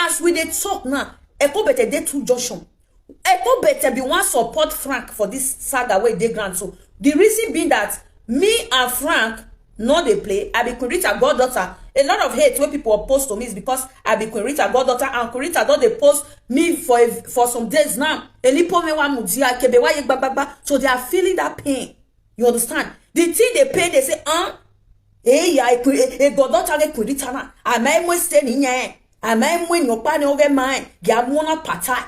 As we dey talk now, Eko better dey two junction. Eko better be one support Frank for this saga where they grant. So the reason being that me and Frank no dey play. I be Queen Rita goddaughter. A lot of hate when people post to me is because I be Queen Rita goddaughter, and Queen Rita don't they post me for some days now. So they are feeling that pain. You understand? The thing they pay, they say, hey, a goddaughter get Queen Rita na. I may stay in here. I may win your partner over mine. Gamona patai.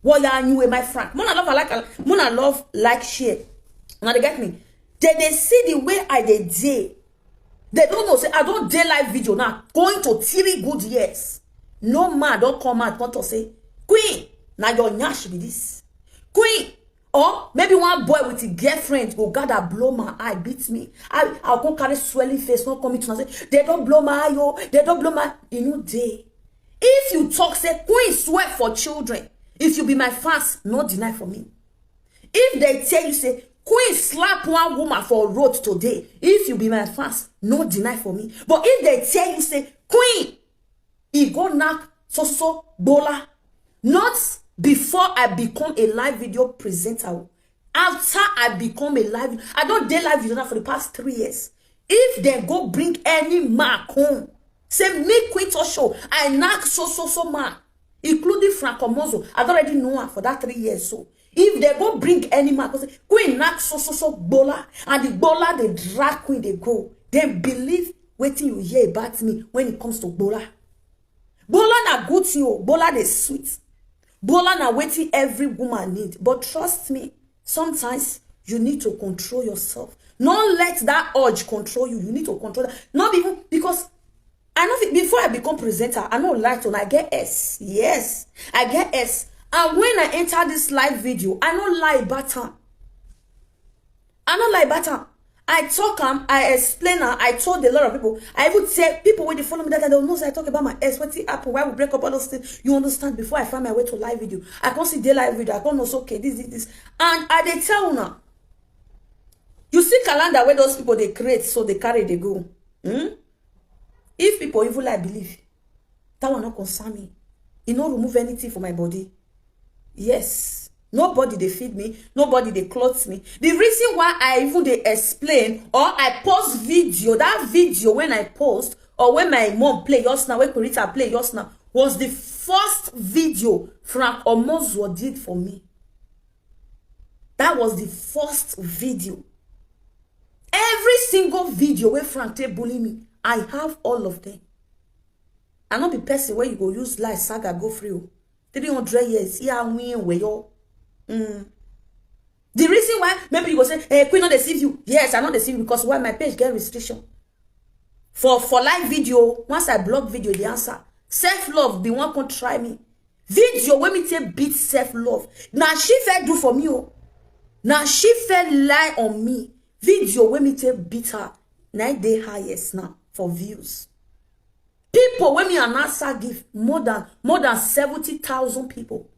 What are you with my Frank? Mona love like share. Now they get me. They see the way I did. They don't know. Say I don't day live video now. Going to 3 good years. No man don't come out want to say, Queen, now your nyash be this. Queen, or maybe one boy with a girlfriend go gather blow my eye, beat me. I'll go carry swelling face, not coming to say, they don't blow my eye, yo. They don't blow my you know day. If you talk, say Queen sweat for children. If you be my fans, no deny for me. If they tell you, say, Queen slap one woman for road today, if you be my fans, no deny for me. But if they tell you, say, Queen, he go knock so bola. Not before I become a live video presenter. After I become a live, I don't do live video for the past 3 years. If they go bring any man home, say, me Queen to show, I knock so man. Including Frank Omozo, I already know her for that 3 years. So if they go bring any man, say Queen knock so bola, and the bola they drag Queen they go, then believe waiting you hear about me when it comes to bola. Bola na good to you, bola they sweet. Bola na waiting every woman need. But trust me, sometimes you need to control yourself. Not let that urge control you. You need to control that. Not even because I know before I become presenter, I know light on. I get S. Yes, I get S. And when I enter this live video, I don't lie about them. I don't lie about them. I talk them, I explain them. I told a lot of people. I would say people when they follow me that they don't know. So I talk about my S. What's the apple? Why we break up all those things? You understand? Before I find my way to live video, I can't see the live video. I can't know. So okay, this, and I they tell now. You see calendar where those people they create, so they carry they go. If people even like believe, that will not concern me. It not remove anything from my body. Yes. Nobody they feed me. Nobody they clothe me. The reason why I even they explain or I post video, that video when I post or when my mom play yours now, when Kurita play yours now, was the first video Frank Omozo did for me. That was the first video. Every single video where Frank they bully me, I have all of them. I not be person where you go use life saga go free. 300 years. Yeah, win where you. The reason why maybe you go say, hey, Queen not deceive you. Yes, I not deceive you because why my page get restriction. For live video, once I block video, the answer. Self-love, the one can try me. Video when me take beat self-love. Now she fell do for me. Now she fell lie on me. Video when me take beat her. 9 day highest now for views. People when me an answer give more than 70,000 people.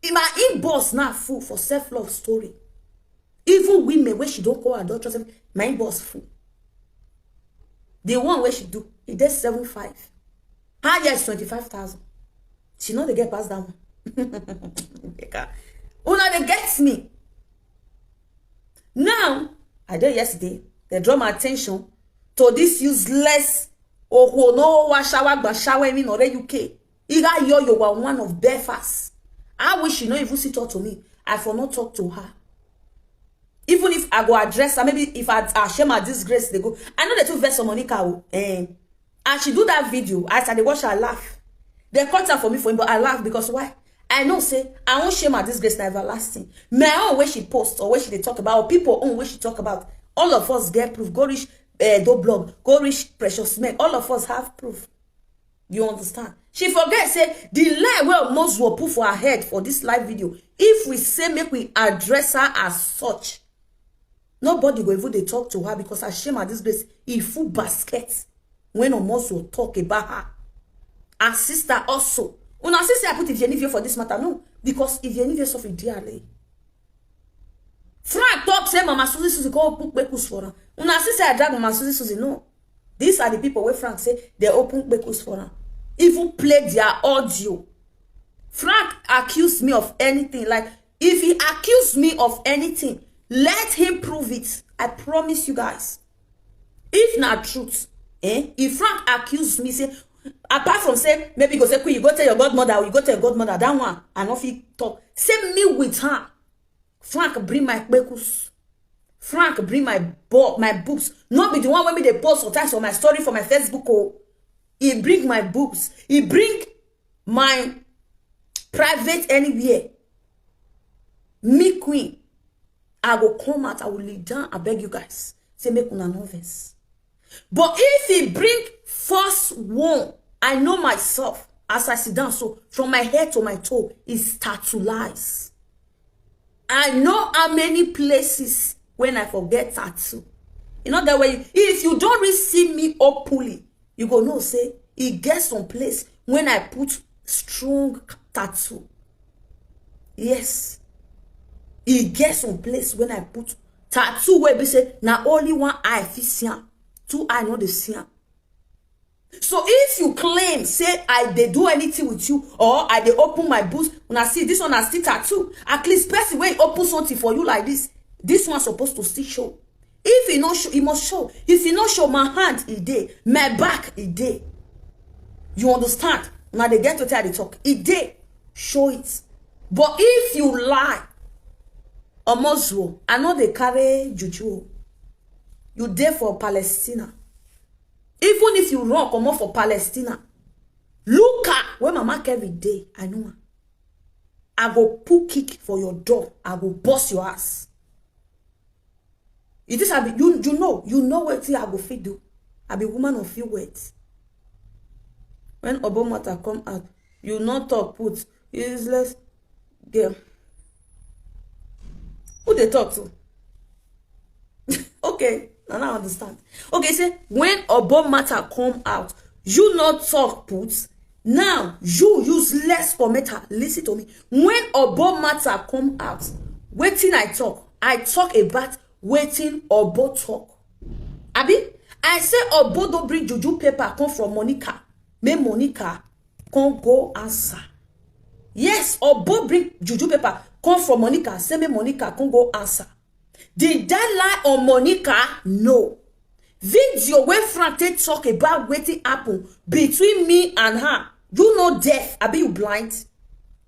In my inbox now full for self-love story. Even women where she don't call her daughter, my inbox full. The one where she do it does 75. Highest 25,000. She know they get past that one. Una they get me. Now I did yesterday. They draw my attention to this useless oh no shower in or UK. Iga you were one of Belfast. I wish she not even sit talk to me. I for not talk to her. Even if I go address her, maybe if I share my disgrace, they go. I know they took verse on Monica. And she do that video. As I watch her laugh. They cut her for me for him, but I laugh because why? I know say I won't share my disgrace na everlasting. My own way she post or where she they talk about or people own way she talk about. All of us get proof. Go reach do blog. Go reach Precious Men. All of us have proof. You understand? She forget say the lie where most will put for her head for this live video. If we say make we address her as such, nobody will even they talk to her because I shame her disgrace. He full basket when almost will talk about her. Her sister also. Una sister I put Ivienivie for this matter. No, because Ivienivie suffer dearly. Frank talk say Mama Susie go open bekus for her. Una sister I drag Mama Susie. No. These are the people where Frank say they open bekus for her. even play their audio. Frank accused me of anything. Like, if he accused me of anything, let him prove it. I promise you guys. If not truth, if Frank accused me, say, apart from say, maybe go say, you go tell your godmother, or you go tell your godmother, that one, and if he talk, say me with her. Frank bring my bekus. Frank bring my books. Not be the one when me they post sometimes on my story for my Facebook. Oh, he bring my books. He bring my private anywhere. Me queen, I go come out. I will lay down. I beg you guys, say make una nervous. But if he bring first one, I know myself as I sit down. So from my head to my toe, it starts to lies. I know how many places when I forget tattoo. You know that way, if you don't receive me openly, you go no say it gets some place when I put strong tattoo. Yes. It gets some place when I put tattoo where we say now only one eye fit 2 eye not the same. So if you claim say I they do anything with you or I they open my boots when I see this one I still tattoo, at least person when open something for you like this one supposed to still show. If he not show, he must show. If he not show, my hand it day, my back it day. You understand? Now they get to tell the talk. It day, show it. But if you lie, Omozuo, I know they carry juju. You there for Palestina. Even if you run, come on for Palestina. Look at where Mama every day. I know. I go put kick for your door. I go bust your ass. It is you know what I go fit do. I be woman of few words. When Obomata come out, you not talk put useless girl. Who they talk to? Okay, now I understand. Okay, say when Obomata come out, you not talk put. Now you use less commenter. Listen to me. When Obomata come out, waiting I talk about waiting Obo talk. Abi, I say Obo don't bring juju paper come from Monica. May Monica come go answer. Yes, Obo bring juju paper come from Monica. Say me Monica come go answer. Did that lie on Monica? No. Video where Frank talk about waiting happen between me and her. You know deaf. Abi you blind?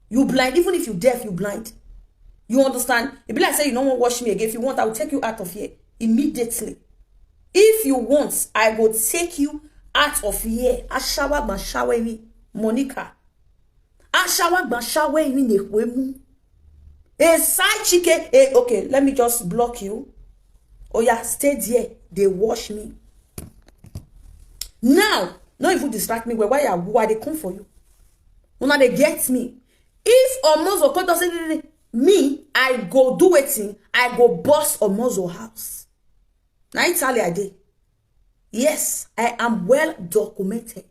You blind. Even if you deaf, you blind. You understand? It be like say you don't want to watch me again. If you want, I will take you out of here immediately. If you want, I will take you out of here. Ashawa ban shawe ni Monica. Ashawa ban shawe ni nekwemu. A side chicken. Okay, let me just block you. Oh yeah, stay there. They watch me. Now, not even distract me. Why they come for you? Now they get me. If Omozo doesn't me, I go do it. I go bust Omozo house. Now Italy I did. Yes, I am well documented.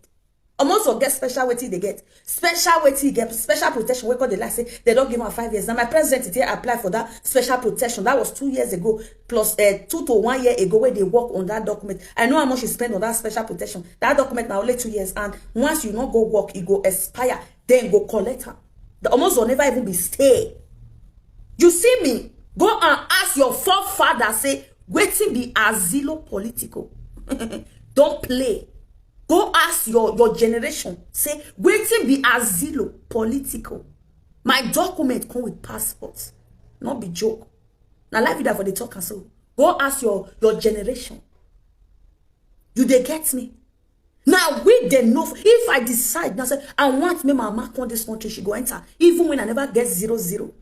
Omozo get special waiting they get. Special waiting get special protection. Where they like say they don't give her 5 years. Now my president here applied for that special protection. That was 2 years ago, plus 2 to 1 year ago where they work on that document. I know how much you spend on that special protection. That document now only 2 years, and once you not go work, it go expire. Then go collect her. The Omozo never even be stay. You see me? Go and ask your forefather. Say waiting be asilo political. Don't play. Go ask your generation. Say, waiting be asilo political. My document come with passports. Not be joke. Now life that for the talk and so. Go ask your generation. You they get me? Now we they know. If I decide now say I want me my mark on this country, she go enter. Even when I never get 0-0.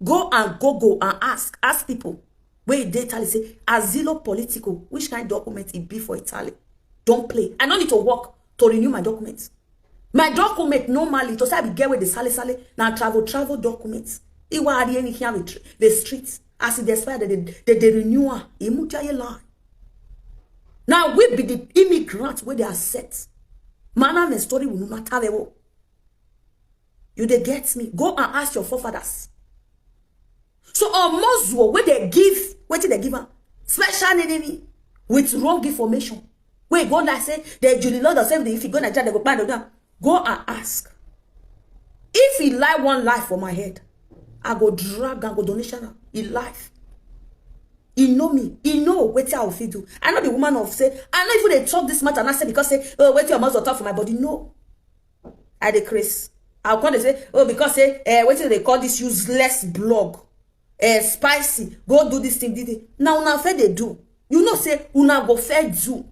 Go and ask people. Where they Italy say asilo political. Which kind of document it be for Italy? Don't play. I don't need to work to renew my documents. My document normally to say I get with the sale now travel documents. It was here with the streets as it expire the renewer. Now we be the immigrants where they are set. Man and story will not have a. You they get me? Go and ask your forefathers. So Omozo where they give, what did they give her? Special enemy with wrong information. Wait, God like say the Julie Lord of if you go Nigeria, they go find them. Go and ask. If he lie one lie for my head, I go drag and go donation. He life. He know me. He know what I will do. I know the woman of say, I know if they talk this matter and I say because say, oh, wait your mouth talk for my body. No. I decrease. I'll come and say, oh, because say, what do they call this useless blog? Spicy. Go do this thing. Now, fair they do. You know, say, una go fair do.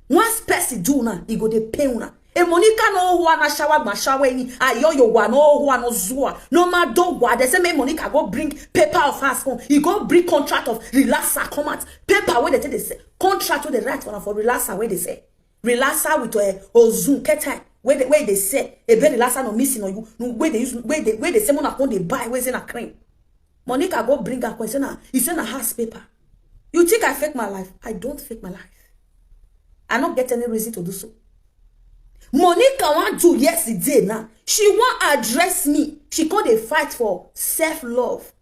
Once person do na, he go de pay una. E Monica no who na shower ni. Ayo yo wa no who no zua. No ma do wa. They say me Monica go bring paper of her phone. He go bring contract of relaxer come out. Paper where they say contract with the right one for relaxer where they say relaxer with ozun ketai. Where they say a very relaxer no missing on you. Where they use where they say money they buy where's in a cream. Monica go bring her question. He send a house paper. You think I fake my life? I don't fake my life. I don't get any reason to do so. Monica want to yesterday now. She want address me. She called a fight for self-love.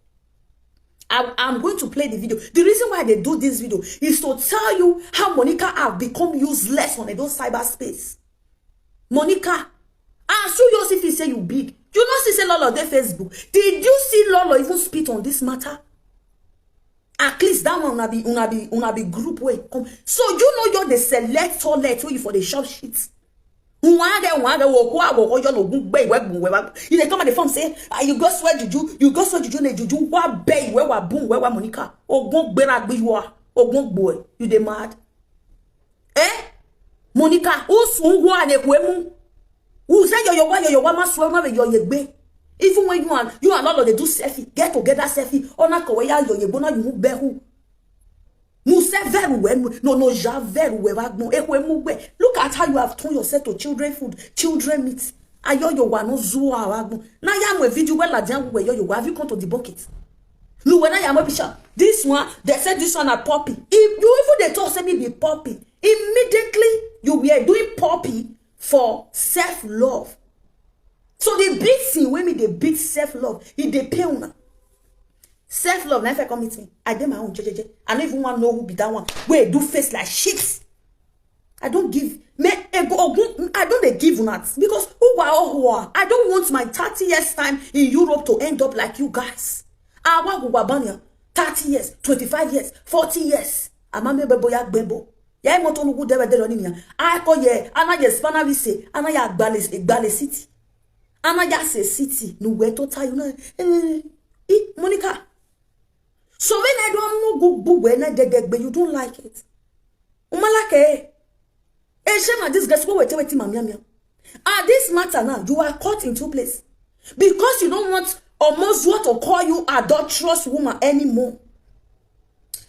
I'm going to play the video. The reason why they do this video is to tell you how Monica have become useless on those cyberspace. Monica, as you yourself say you big. You not see say Lolo on their Facebook. Did you see Lolo even spit on this matter? At least that one una be group way. So you know you're the select toilet where you for the shop shit. You they come at the phone say, you go swear juju, ne juju, what bay, where boom, where Monica, or won't be like you are, or won't boy, you de mad. Monica, who soon one a women? Who say your woman swim with your yegbe? Even when you are not they do selfie, get together selfie, or not your yebona, you move behu. Look at how you have turned yourself to children food, children meat. Ayo yo wa no zuwa wagbo. Na ya mo video where la jan where you have you come to debunk it. Look when I am a bishop. This one, they said this one a puppy. If you even they talk say me be puppy, immediately you be doing puppy for self-love. So the big thing when me they beat self-love, it dey pay una. Self-love, never commit me. I did my own jejeje. I don't even want to know who be that one. Where do face like shit. I don't give. I don't give that. Because who are. I don't want my 30 years time in Europe to end up like you guys. I want 30 years, 25 years, 40 years. I'm a bebo yak bebo. Ya moto no good there on I call ye, ana ye spanner say, ana ya gbale city. Ana ya say city. No way to tell you. Monica. So when I don't go when I did but you don't like it. Umalake. Shema this guys go wait mamia. This matter now, you are caught in two places. Because you don't want almost what to call you adulterous woman anymore.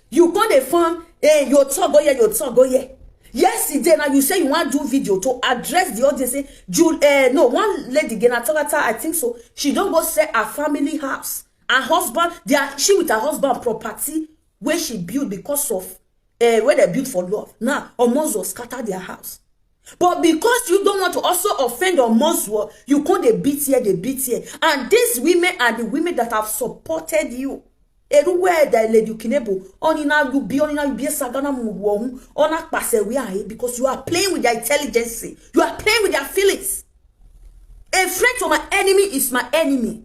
You got a farm, your talk go here. Yesterday now you say you want to do video to address the audience. Say, no, one lady again, I think so. She don't go sell her family house. Her husband, she with her husband property where she built because of where they built for love. Now, almost will scatter their house. But because you don't want to also offend almost, you call the beat here. And these women are the women that have supported you. Everywhere that lady kinebo, onina you be sagana muwong, ona passe we are because you are playing with their intelligence. You are playing with their feelings. A friend to my enemy is my enemy.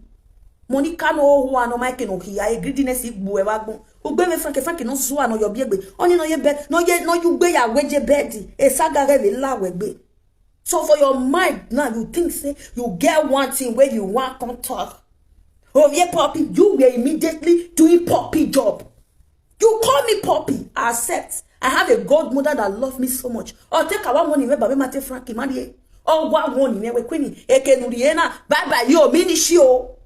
Monica no who no make no here greediness igbu e wagbo ogbe me frank no so no your biegbe oni no ye be no you gbe ya weje bed e sagare le la wegbe. So for your mind now you think say you get one thing where you want come talk. Oh yeah puppy, you were immediately doing puppy job. You call me puppy, I accept. I have a godmother that loves me so much. Or take our money where baby mate frank mari. Oh wa money me we kwini ekenuriena bye bye yo mini shio.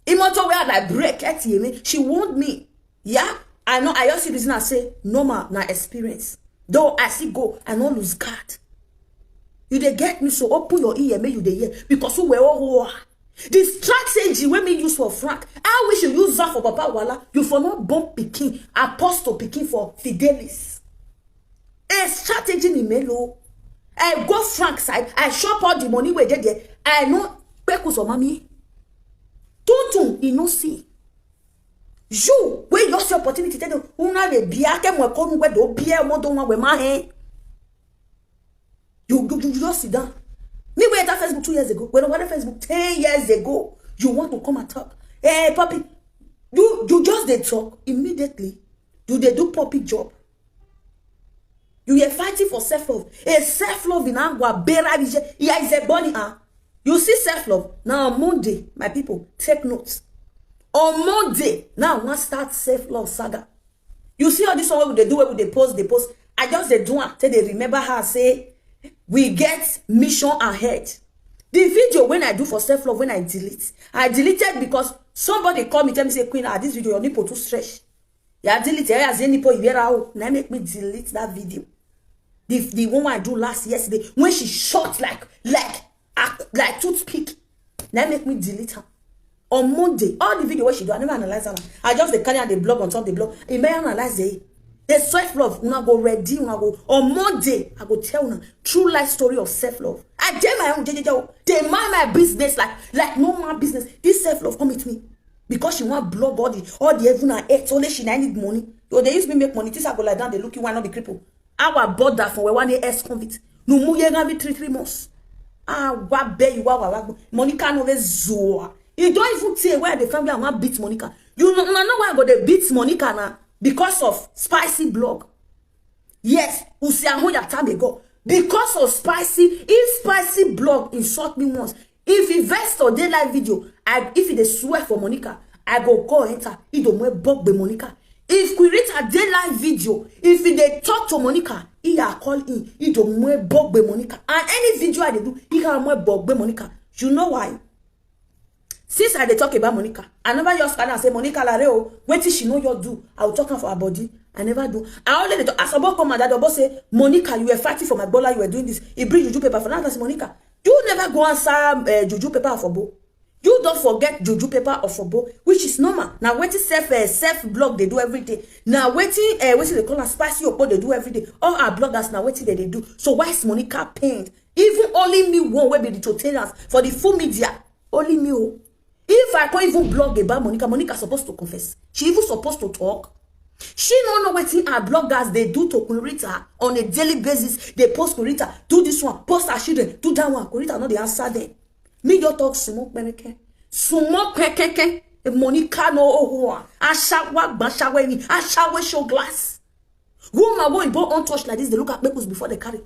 Imoto where I break at me, she want me. Yeah, I know. I also reason I say normal na experience. Though I see go, I no lose guard. You they get me so open your ear, make you they hear because who were all the strategy when me use for Frank. I wish you use that for Papa Wala. You for not bump picking, apostle picking for Fidelis. A strategy in Melo. I go Frank side. I shop all the money where they there. I know Pekus or mommy. Tonton, you no see. You, where you your opportunity to do, una le biake mo ko do bia mo do wa we ma he. You just sit down. Me went to Facebook 2 years ago. When I went to Facebook 10 years ago, you want to come and talk. Hey, puppy, you just they talk immediately. They do puppy job. You are fighting for self-love. A self-love in Angwa, Bera, is a body. You see self-love. Now on Monday, my people, take notes. On Monday, now I want to start self-love saga. You see all this one they do what they post. I just they do until they remember her say, we get mission ahead. The video when I do for self-love, when I deleted because somebody called me, tell me, say, Queen, this video, your nipple too stretch. Yeah, delete it. As any nipple, now make me delete that video. The one I do yesterday, when she shot like toothpick, now make me delete her. On Monday, all the video where she do, I never analyze her. I just the carry and the blog on top the blog. It may analyze it. The self-love, una go ready, una go. On Monday, I go tell una true life story of self-love. I tell my own, they mind my business like no man business. This self-love come with me. Because she want blow body, all the heaven and earth, only she need money. So they use me make money. This I go like down, they look you want not be crippled. I bought that from one ex convict. No more you have 3 months. What be you are Monica no zoa. You don't even say where the family want beat Monica. You know why I got the beat Monica now because of spicy blog. Yes, usiahoya time ago. Because of spicy, if spicy blog insult me once, if investor they like video, if they swear for Monica, I go enter. It don't more bug be Monica. If we read a daylight video, if they talk to Monica, he are call in, he don't more bug be Monica. And any video I do, he are more bug be Monica. You know why? Since I dey talk about Monica, I never just can say Monica Lareo, what she know you do? I will talk for her body. I never do. I only talk. As about come and that boss say, Monica, you were fighting for my bola, you were doing this. He bring juju paper for now. That's Monica. You never go answer juju paper for bo. You don't forget juju paper or for bo, which is normal. Now waiting self blog they do every day. Now waiting they call a spicy or they do every day. All our bloggers now waiting they do. So why is Monica pained? Even only me one will be the tutorials for the full media. Only me. If I can't even blog about Monica supposed to confess. She even supposed to talk. She don't know what our bloggers they do to Kurita on a daily basis. They post Kurita, do this one, post her children, do that one. Kurita no they answer them. Me your talk smoke peneke. Smoke peneke. Monica no oh ashawa bashawe ni ashawe show glass. Woman boy born untouched like this. They look at peoples before they carry.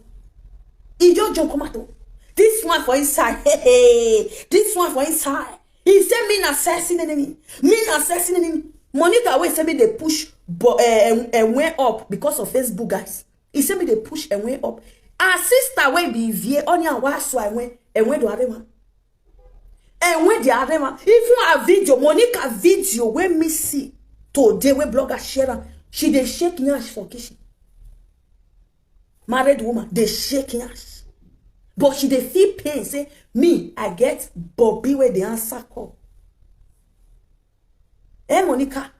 Idiot John Comato. This one for inside. Hey. This one for inside. He said me assessing enemy. Me assessing enemy. Monica always said me they push and went up because of Facebook guys. He said me they push and went up. Our sister went be vie on your was so I went and went to Adema. And when the Adema, even a video, Monica video when me see today when blogger share she they shaking ass for kitchen. Married woman, they shaking ass. But she dey feel pain. Say, me, I get Bobby where the answer call. Monica.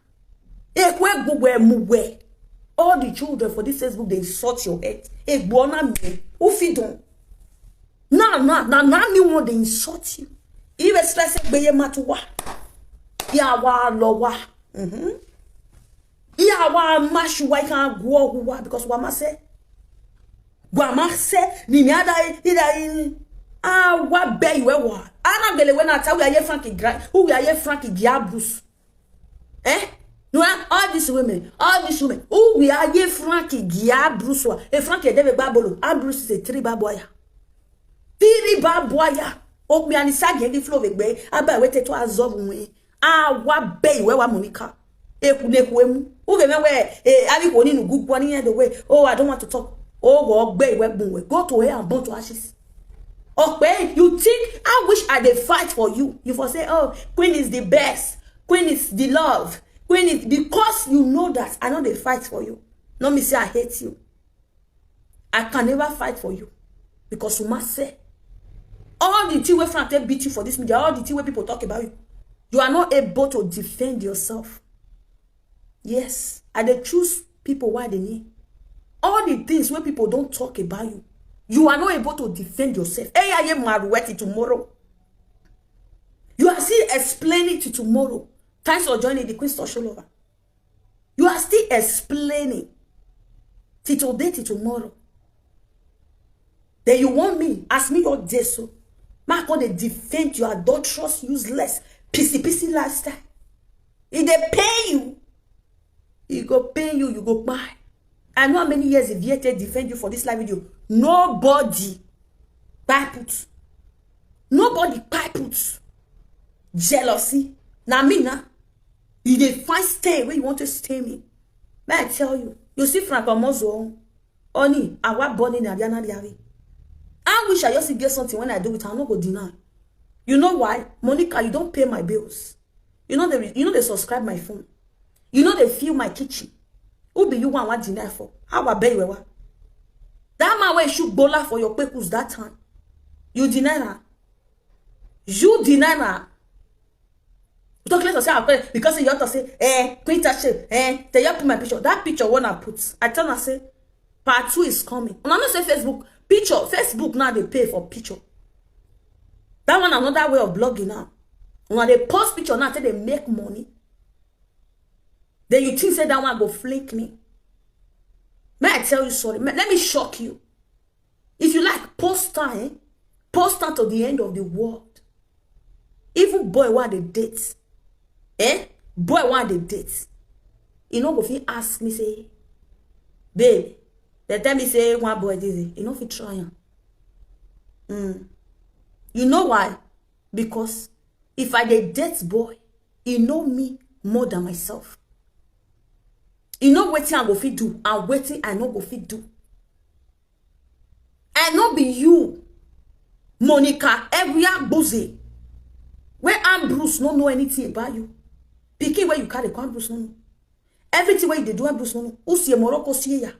All the children for this Facebook, they insult your head. Me. Ufidon. Now, me want they insult you. Even stress beye matuwa. Yawa lowa. Yawa mashu wa kan go because wama say. Grandma say, ni mi ada what be you wa. Ana gele when I tell you Frankie who we are Frankie Giabrus. No, all these women, who we are Frankie Giabrus. Frankie deve babolo. Abrus is a 3 baboya. 3 baboya. O mi anisa gen flow vegbe. Aba wete to azov we. What be you wa Monica. Ekunekwemu. Who be we abi ko ninu gugu ni the way. Oh, I don't want to talk. Oh, go to her and burn to ashes. Okay, you think I wish I did fight for you. You for say, oh, Queen is the best. Queen is the love. Queen is because you know that I know they fight for you. Not me say I hate you. I can never fight for you because you must say all the thing where Frank beat you for this media, all the thing where people talk about you, you are not able to defend yourself. Yes, and they choose people why they need. All the things where people don't talk about you, you are not able to defend yourself. Tomorrow. You are still explaining to tomorrow. Thanks for joining the Queen Social Lover. You are still explaining till today to tomorrow. Then you want me, ask me your day so. Ma go dey defend your adulterous, useless, pissy lifestyle. If they pay you, he go pay you, you go buy. I know how many years if yet defend you for this live video. Nobody buy put. Nobody buy put. Jealousy. Now me now. You dey find stay where you want to stay me. May I tell you? You see Frank Omozo. Oni, I was born in Adiana Diari. I wish I just get something when I do it. I'm not go deny. You know why? Monica, you don't pay my bills. You know they subscribe my phone. You know they fill my kitchen. Who be you want what deny for? How about you? That man where shoot bola for your pecus that time. You deny that. You deny that. Don't let us say because you have to say, quit that shit, tell you put my picture. That picture one I put. I tell her say, part 2 is coming. And I'm not say Facebook picture. Facebook now they pay for picture. That one another way of blogging now. When they post picture now, they make money. Then you think say that one go flake me. May I tell you sorry? Let me shock you. If you like post time, post time to the end of the world. Even boy want the dates. Boy want the dates. You know if he ask me say, babe, they tell me say one boy this. You know if he try. You know why? Because if I date boy, he know me more than myself. You know what I go fit do and waiting I know go fit do. I know be you, Monica, every boozy. Where I'm Bruce no know anything about you. Picking where you carry come Bruce no know. Everything where you do Bruce no know. Who see Morocco see ya?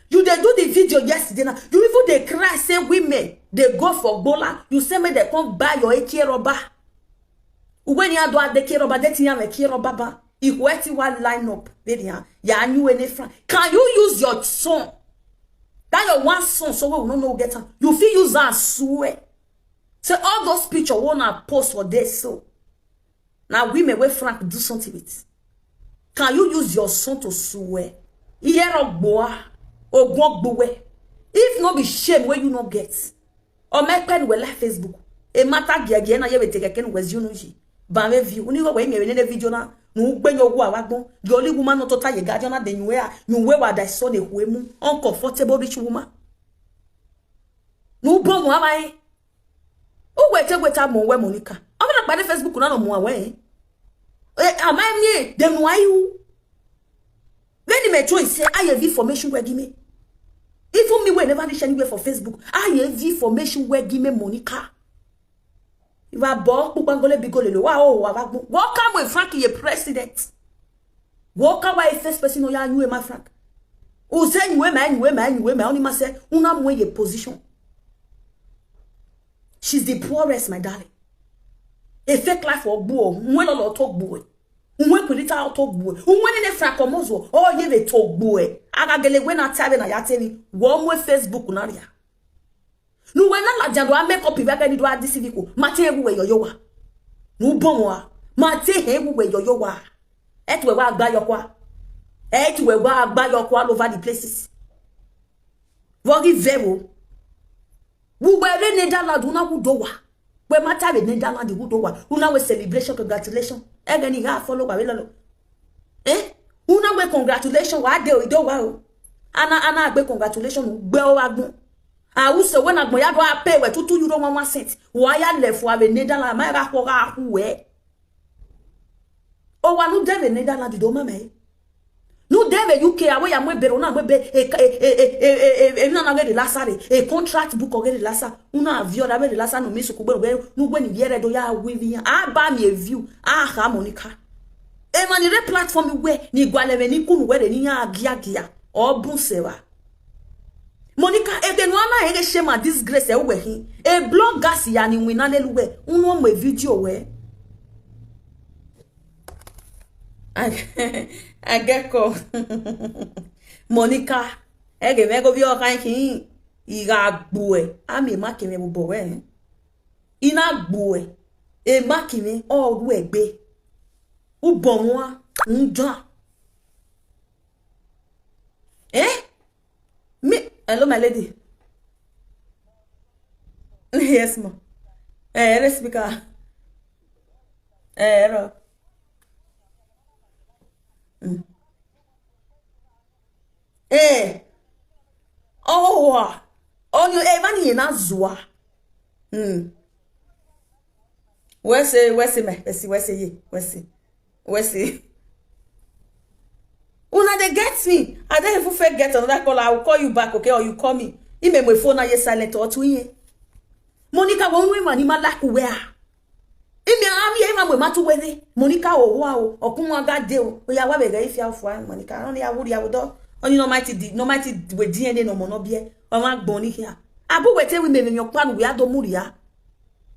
You they do the video yesterday now. You even they cry say women they go for bola. You say me they come buy your ekiroba. When you do the ekiroba, they tinya ekiroba ba. Equality one line up. Ya new any friend. Can you use your son? That your one son so we will not know get her. You feel use that swear. So all those pictures wanna post for this so. Now women where Frank do something with. Can you use your son to swear? If no be shame where you not get. Or my pen will like Facebook. A matter again I ever take a can was you know she. But view. When you go away in a video now. No when you go wagon. The only woman not to tie a guardian than you wear what I saw the women uncomfortable rich woman. No bomb why? Oh wait time more Monica. I'm not by the Facebook no more way. Am I me? Then why you? When the metro say I have information where give me. Even me whenever they share anywhere for Facebook, I have information where give me Monica. If I bought Pupangole Bigole, wow, walk away, Frankie, your president. Walk away, first person, no, you my Frank. Who say you women, only must say, una way your position. She's the poorest, my darling. A fake life for boy, when a talk boy. When could it out talk boy? When in a Frank or Mozo, oh, ye they talk boy. I get when I tell you, I tell you, one way Facebook, Naria. No when la jando a make up ivaga ni do adi civico mate ewu yo wa no bon wa mate ewu yo wa etwe wa agba yo kwa all over the places vogi vero wu were Netherlands una wu do wa we mata be Netherlands wu do wa una we celebration congratulations e ga ni ga follow wa we lolo una we congratulations wa de o do wa o ana agbe congratulations gbe o wa gbon. I will say when I go to pay where €2 1 cent. Why I left for a Netherlands, my rapora who oh, I no deve Netherlands do mama. No deve UK away am we berona we be no a contract book or get lassa. Una view da be lassa no miss kubero no when yere do ya we ba me view Monica. E man the platform we ni gwaleve ni kunu we ni agia or bunsewa. Monica egenwana ege shema disgrace ewe hi e bloggers ya ni winane luwe unwo mo video we I get call Monica ege mego bi o kan ki iga gbo ami makime bo we ina gbo e makime o ru egbe u bo won njan me hello, my lady. Yes, ma. let's speaker. Ro. Oh, on you even in Azua. Where's Una they get me. I don't even forget another call. I will call you back, okay? Or you call me. Ime my phone na silent or two ye. Monica won't win money ma like where. Ime ami ema we matu wede. Monica o wow or kuma ga de o. Ya wa be ga if ya for Monica. Only I would do. Only no mighty with DNA no mono bie. O ma gboni here. Abu wete we me your plan we ado muria.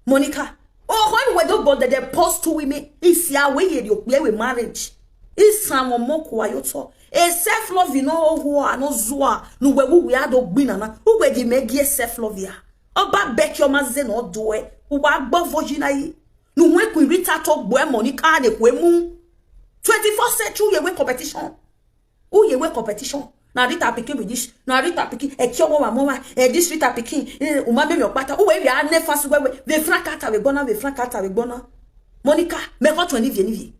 Monica. Oh, when we don't bother the post to women, it's ya way you play with marriage. It's some more quiet. A self love, you know, who are no zua, no where we are do binana, who were the make self love ya. Oba bet your mazen or do it, who are above virginity. No way we retard talk boy Monica de Quemu. 24th century, you way competition. Oh, you way competition. Now Rita picking with this, now Rita picking a cure mama, this Rita picking, umame your patter. Oh, we are never fast away. We frankata, we gonna, we frankata, we gonna. Monica, make out 20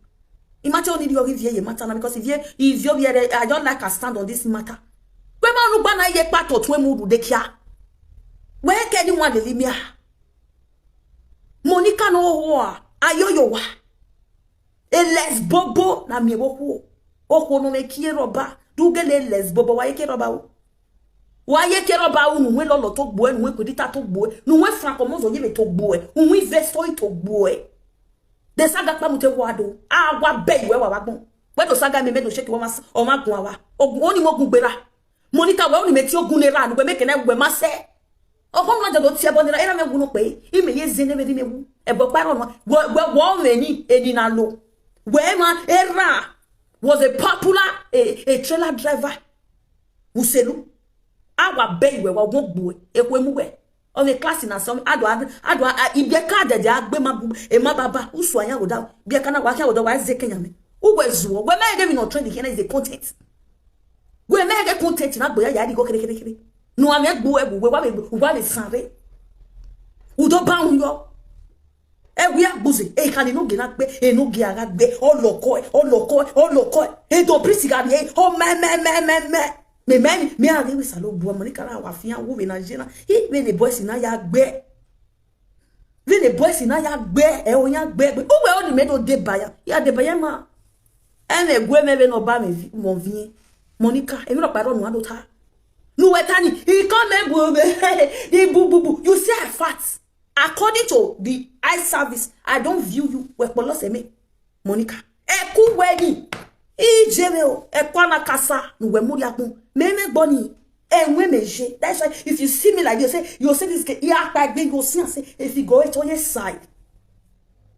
Imagine only your review matter because if you I don't like a stand on this matter. When man bana ye part or 20 mudu de kia. Where can you want the limia? Monica no wa ayo wa. A les bobo na mi wo. O no me ki roba. Du gele les bobo wa ye ki roba. Wa ye ki roba nu we lolo to gbo nu we kodita to gbo. Nu we franco mo zo ye me to gbo. Nu we vesto to gbo. The saga pamute wado. Ah, wa be we wa wagbon. When the saga me no shake wa mas o ma gun wa. Oni mo gun gbera. Monica we oni me ti ogun lera nu we make na we ma se. O ko ma jado ti abo nira era me gun no pe. I me ye zene me di me wu. E bo pa ron wo meni edi na lo. We man era was a popular a trailer driver. Uselu. Ah, wa be we wa gun gbo e ko emu we. On the class in some adwa ibia ka de agbe mabu e mababa usu anya woda bia kana wa ka woda wa zekenya me ugwezuo we ma dey no trend here is the content we ma get content na gbo ya di go kere no am egbo egbo we wa be sanre udo ba unyo e wi agbuzi e kan no gina gbe e no gi ara gbe oloko e do prisiga bi o me me ari we salo bo Monica na wa fian wo we na jena he we the boys na ya gbe we the boys na ya gbe e o ya gbe o we o di me do de baya ya de baya ma ene gwe me be no ba me mo vie Monica e mi no pa ro no adota no we tani he come e bo the boo you say I fat according to the eye service I don't view you we polo se me Monica e ku we ni Ijemeo ekwana kasa nuwe muri akun meme boni enwe meje. That's why if you see me like this, you say this ya pa gbe go see say if you go it on your side.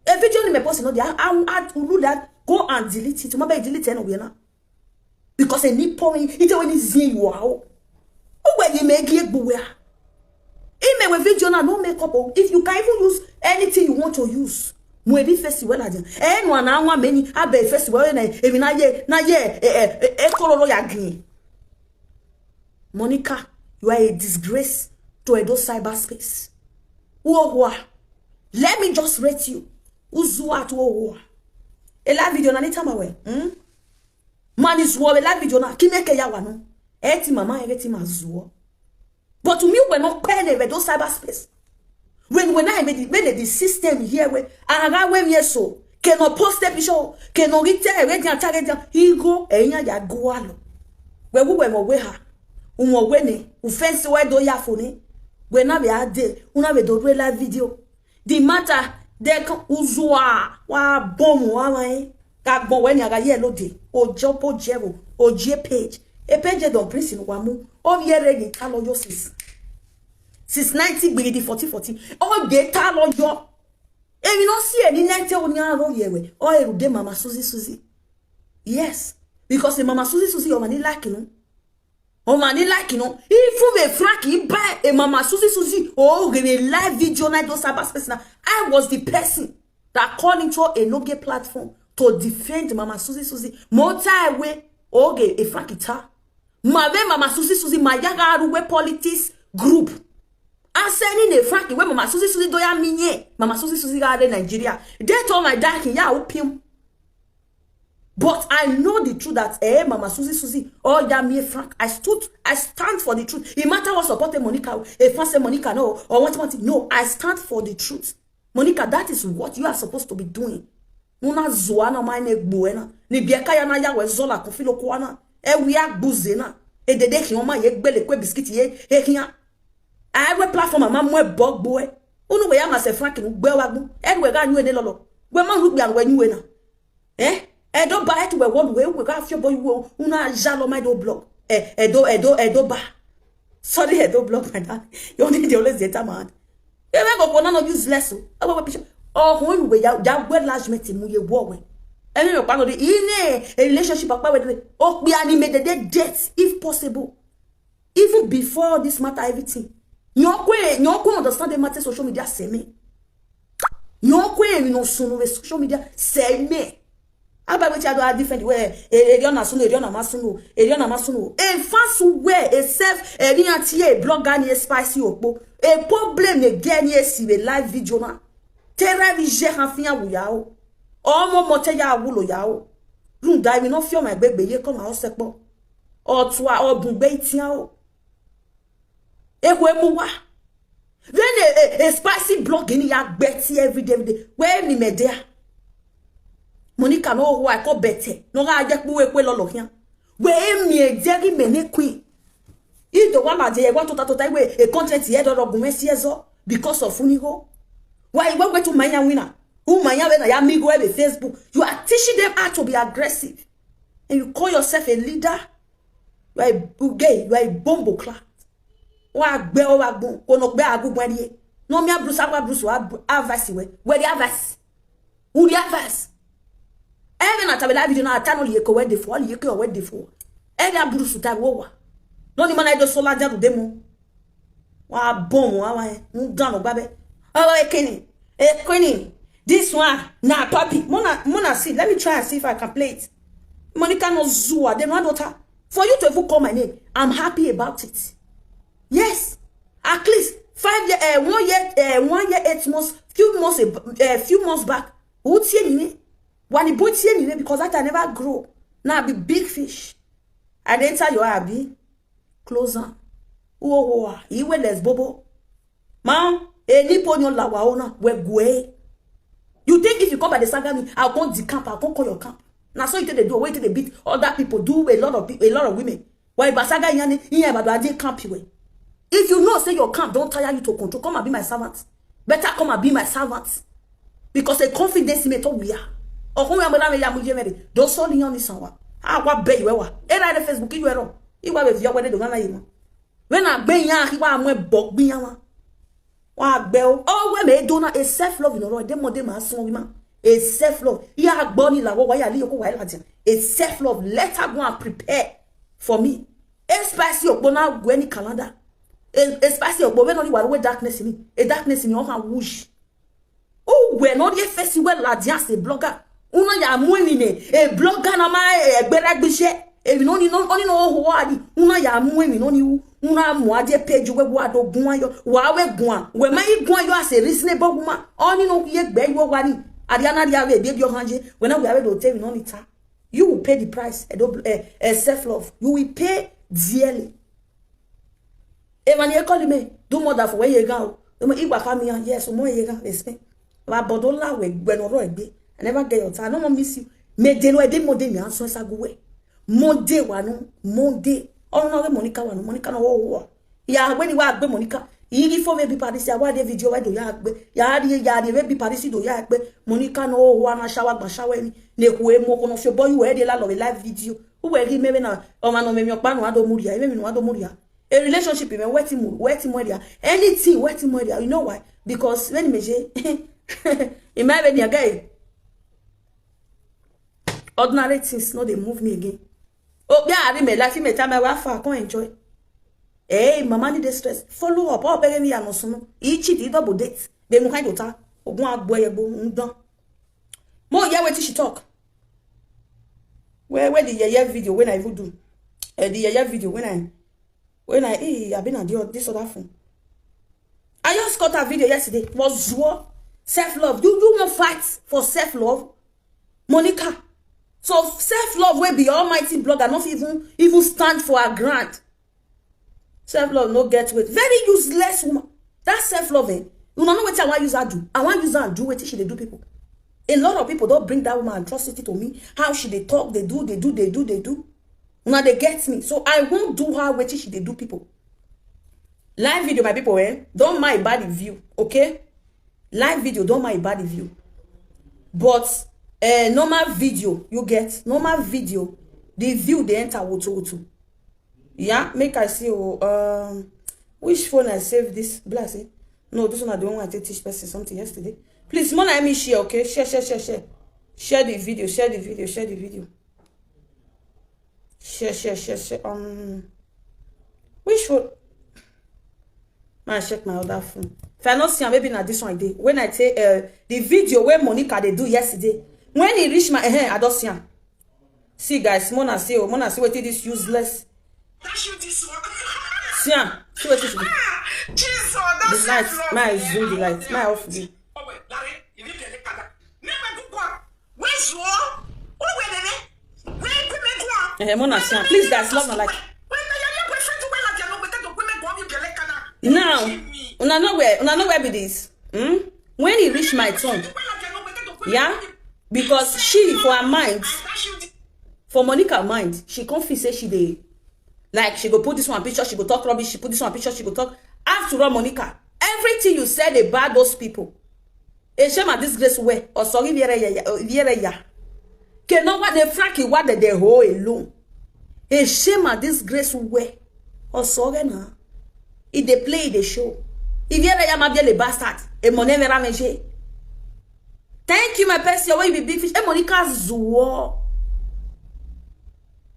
A video ni me post no dia I will that go and delete it. Mama delete it no we na. Because any point it when is you wow. O when you make it buwe. Ime we video na no make up. If you can even use anything you want to use. Mwebi festival ajan no na anwa meni abe festival na ebi na ye kololo ya gin. Monica, you are a disgrace to Edo cyberspace. Uowa, let me just rate you. Uzua to uowa. E la video na ni tamawe. Mani zuo e la video na kimeke ya wano. Eti mama eti mazuo. But to me we not pen Edo cyberspace. When I made the system here where and when yes so cannot post the picture cannot return ready and target ego enya ya go alo we we ha unwo we ni offense we do ya phone we na be ade una be do live video the matter de uzua wa bom wa mai ka gbon we ni aga ye lode ojopo jero oje page e page don prison wa mu o yere gi ka lo yo since 90 gbiri 40 all dey ta lo yo e we no see any 90 oni aro yewe o erude mama Suzy yes because the mama Suzy o mani like no o mani like no if we frank buy a mama Suzy o give a live video na do cyberspace na I was the person that called into a no-gay platform to defend mama Suzy more time we o give a frank ita mama Suzy my yaga aruwe politics group Aseni ne Frank we mama Susie do ya minye. Mama Susie ga de Nigeria. They told my dad ya opium. But I know the truth that Mama Susie, oh yeah, me Frank, I stand for the truth. It matter what supported Monica, if I say Monica no, or what, no, I stand for the truth. Monica, that is what you are supposed to be doing. Nuna zoana mine buena, ni bieka yana ya wezola kufilo kuana, we are buzena, de ki oma ye gbele kwe biscuit ye, here. I will platform a man we bog boy. Unu we ama se Frank no gbe wagbu, we ga nyu ene lolo. We man ru bia we nyu na. Don't buy it to a one way. We got your boy. Una jalo my do blog. Edo ba. Sorry, Edo blog my dad. You only the always data man. You never go no useless. Oh, when we that well large meeting mu ye war we. And you know, in a relationship with oh, be animated death if possible. Even before this matter, everything. No understand the matter social media say me. No no social media say me. Aba which I do different way. Eriona masuno. E fansu way a self a blogger ni spicy opo. A problem ne ganye si we live video na. Terra vi je hanfia wu yao. Omo mote ya wulo yao. Runda mi no fio my baby ye come out sepo. O twa o bugbe itia o. Ehwe mu wa. Then a spicy blogging ya betty every day. Where ni media. Monica no who I call Betty. No ga je pu we lolo hian. We mi ejeri mene queen. If the one ma je want to we a content here do gun si ezo because of unigo. Why you go to manya winner? Who manya we na ya mi go e Facebook. You are teaching them how to be aggressive. And you call yourself a leader. You are a gay, you are a bombo clat. Wa gbe o wa gun kono gbe agugun rie. No mi Bruce wa advice we. Where the advice? Who the advice? Even at a live video na atano liye ko wede for liye ko wede for. Even Bruce ta wo. No ni man I do sola jaru demo. Wa bom wa ndan ogbabe. Oh Kenny. This one na papi. Mona see. Let me try and see if I can play it. Monica no zua. They no daughter. For you to even call my name, I'm happy about it. Yes, at least 5 years, 1 year, 1 year, 8 months, few months back. Who see me? When you both see me because that I never grow. Now I be big fish. I didn't tell you I be closer. Oh, you were less bobo. Man, any ponyo la waona we gwe. You think if you come by the Sagami, I'll go the camp, I'll go call your camp. Now so you take the do, wait till they beat other people, do a lot of women. Why Basaga yani, here but I did camp you. If you know, say your camp don't tire you to control, come and be my servant. Better come and be my servant. Because a confidence me to we are. Or who am I mujemeri? Don't so on this one. I want bay you ever. Era the Facebook you ever. You have a view where they don't know. When I bay ya, he want me bog me yawa. Wa bell. Oh, we may do not a self-love in the road. Demo dem as woman. A self-love. Ya boni la wo ya liyo ko wa latin. A self-love. Let her go and prepare for me. Especially okbona gweni calendar. Especially okbo when only darkness in me. A darkness in your hand whoosh. Oh, we're not yet festival la dias a blogger. Una ya muemine. A blogger na ma e gbera gbise. E no ni only no who are una ya muemi no ni una moade page we wa do gun ayo wa we gun we mai gun ayo as a reasonable woman only no ye gbe yo wari ariana dia we baby your hanje when we are to tell you no nita you will pay the price a self love you will pay dearly e mani e call me do more than for where you go e igba ka mi yes mo ye ga respect wa bodo la we gbe no ro egbe I never get your time no more miss you me de lo e de mo de mi anso sa go we Monday wanu Monday oh no Monica wanu Monica no wo ya when you agbe Monica iri for we be Paris ya wa de video we do ya agbe ya de we be Paris do ya agbe Monica no wo na shower gba shower ni ne ku e mo ko no fe boy we de la live video we ri me na o ma no me mi opa no ado muria me mi no ado muria a relationship me weti mo dia anything weti mo dia you know why because when me je e ma be dia guy ordinary things no they move me again. Oh, yeah, I me life me time I wa for come enjoy. Hey, mama need the stress. Follow up. Oh, beg me ya no so. E cheat double date. They mo kind ota. Ogun agbo ye gbo ndan. Mo yeah wetin she talk. Where the yeah video when I even do. The yeah video when I I been at this other phone. I just got a video yesterday. Was Zuo self-love? Do you want fight for self-love, Monica? So self-love will be almighty blogger, not even stand for a grant. Self-love no get with very useless woman. That's self-loving. You know what I want use her do? I want use her and do what she they do people. A lot of people don't bring that woman atrocity to me. How she they talk, they do. Now they get me. So I won't do her what she they do people. Live video, my people, don't mind bad view, okay? Live video, don't mind bad view. But normal video, you get normal video, the view they enter woto. Yeah, make I see which phone I saved this blessing. No, this one I don't want to teach person something yesterday. Please, Mona, let me share, okay? Share. Share the video. Share. Which phone? I check my other phone. If I not see, maybe not this one I did. When I take the video where Monica they do yesterday, when he reach my I don't see him. See guys, Mona see what it is useless. See what it is. Jesus, the lights, my zoom the lights, my off the. Mona see please guys, love my like. Now, una know where be this. When he reach my turn, yeah, because she for her mind, for Monica mind, she confess say she dey like she go put this one picture, she go talk rubbish, she put this one picture, she go talk. After all, Monica, everything you said about those people, a shame at disgrace way or sorry viere ya. Can no what they frankie what they hold alone. A shame at disgrace way or sorry na. If they play the show. If you ever ma bien le bastard, et mon vera manger. Thank you, my person. Why you be big fish? Hey, Monica Zuo.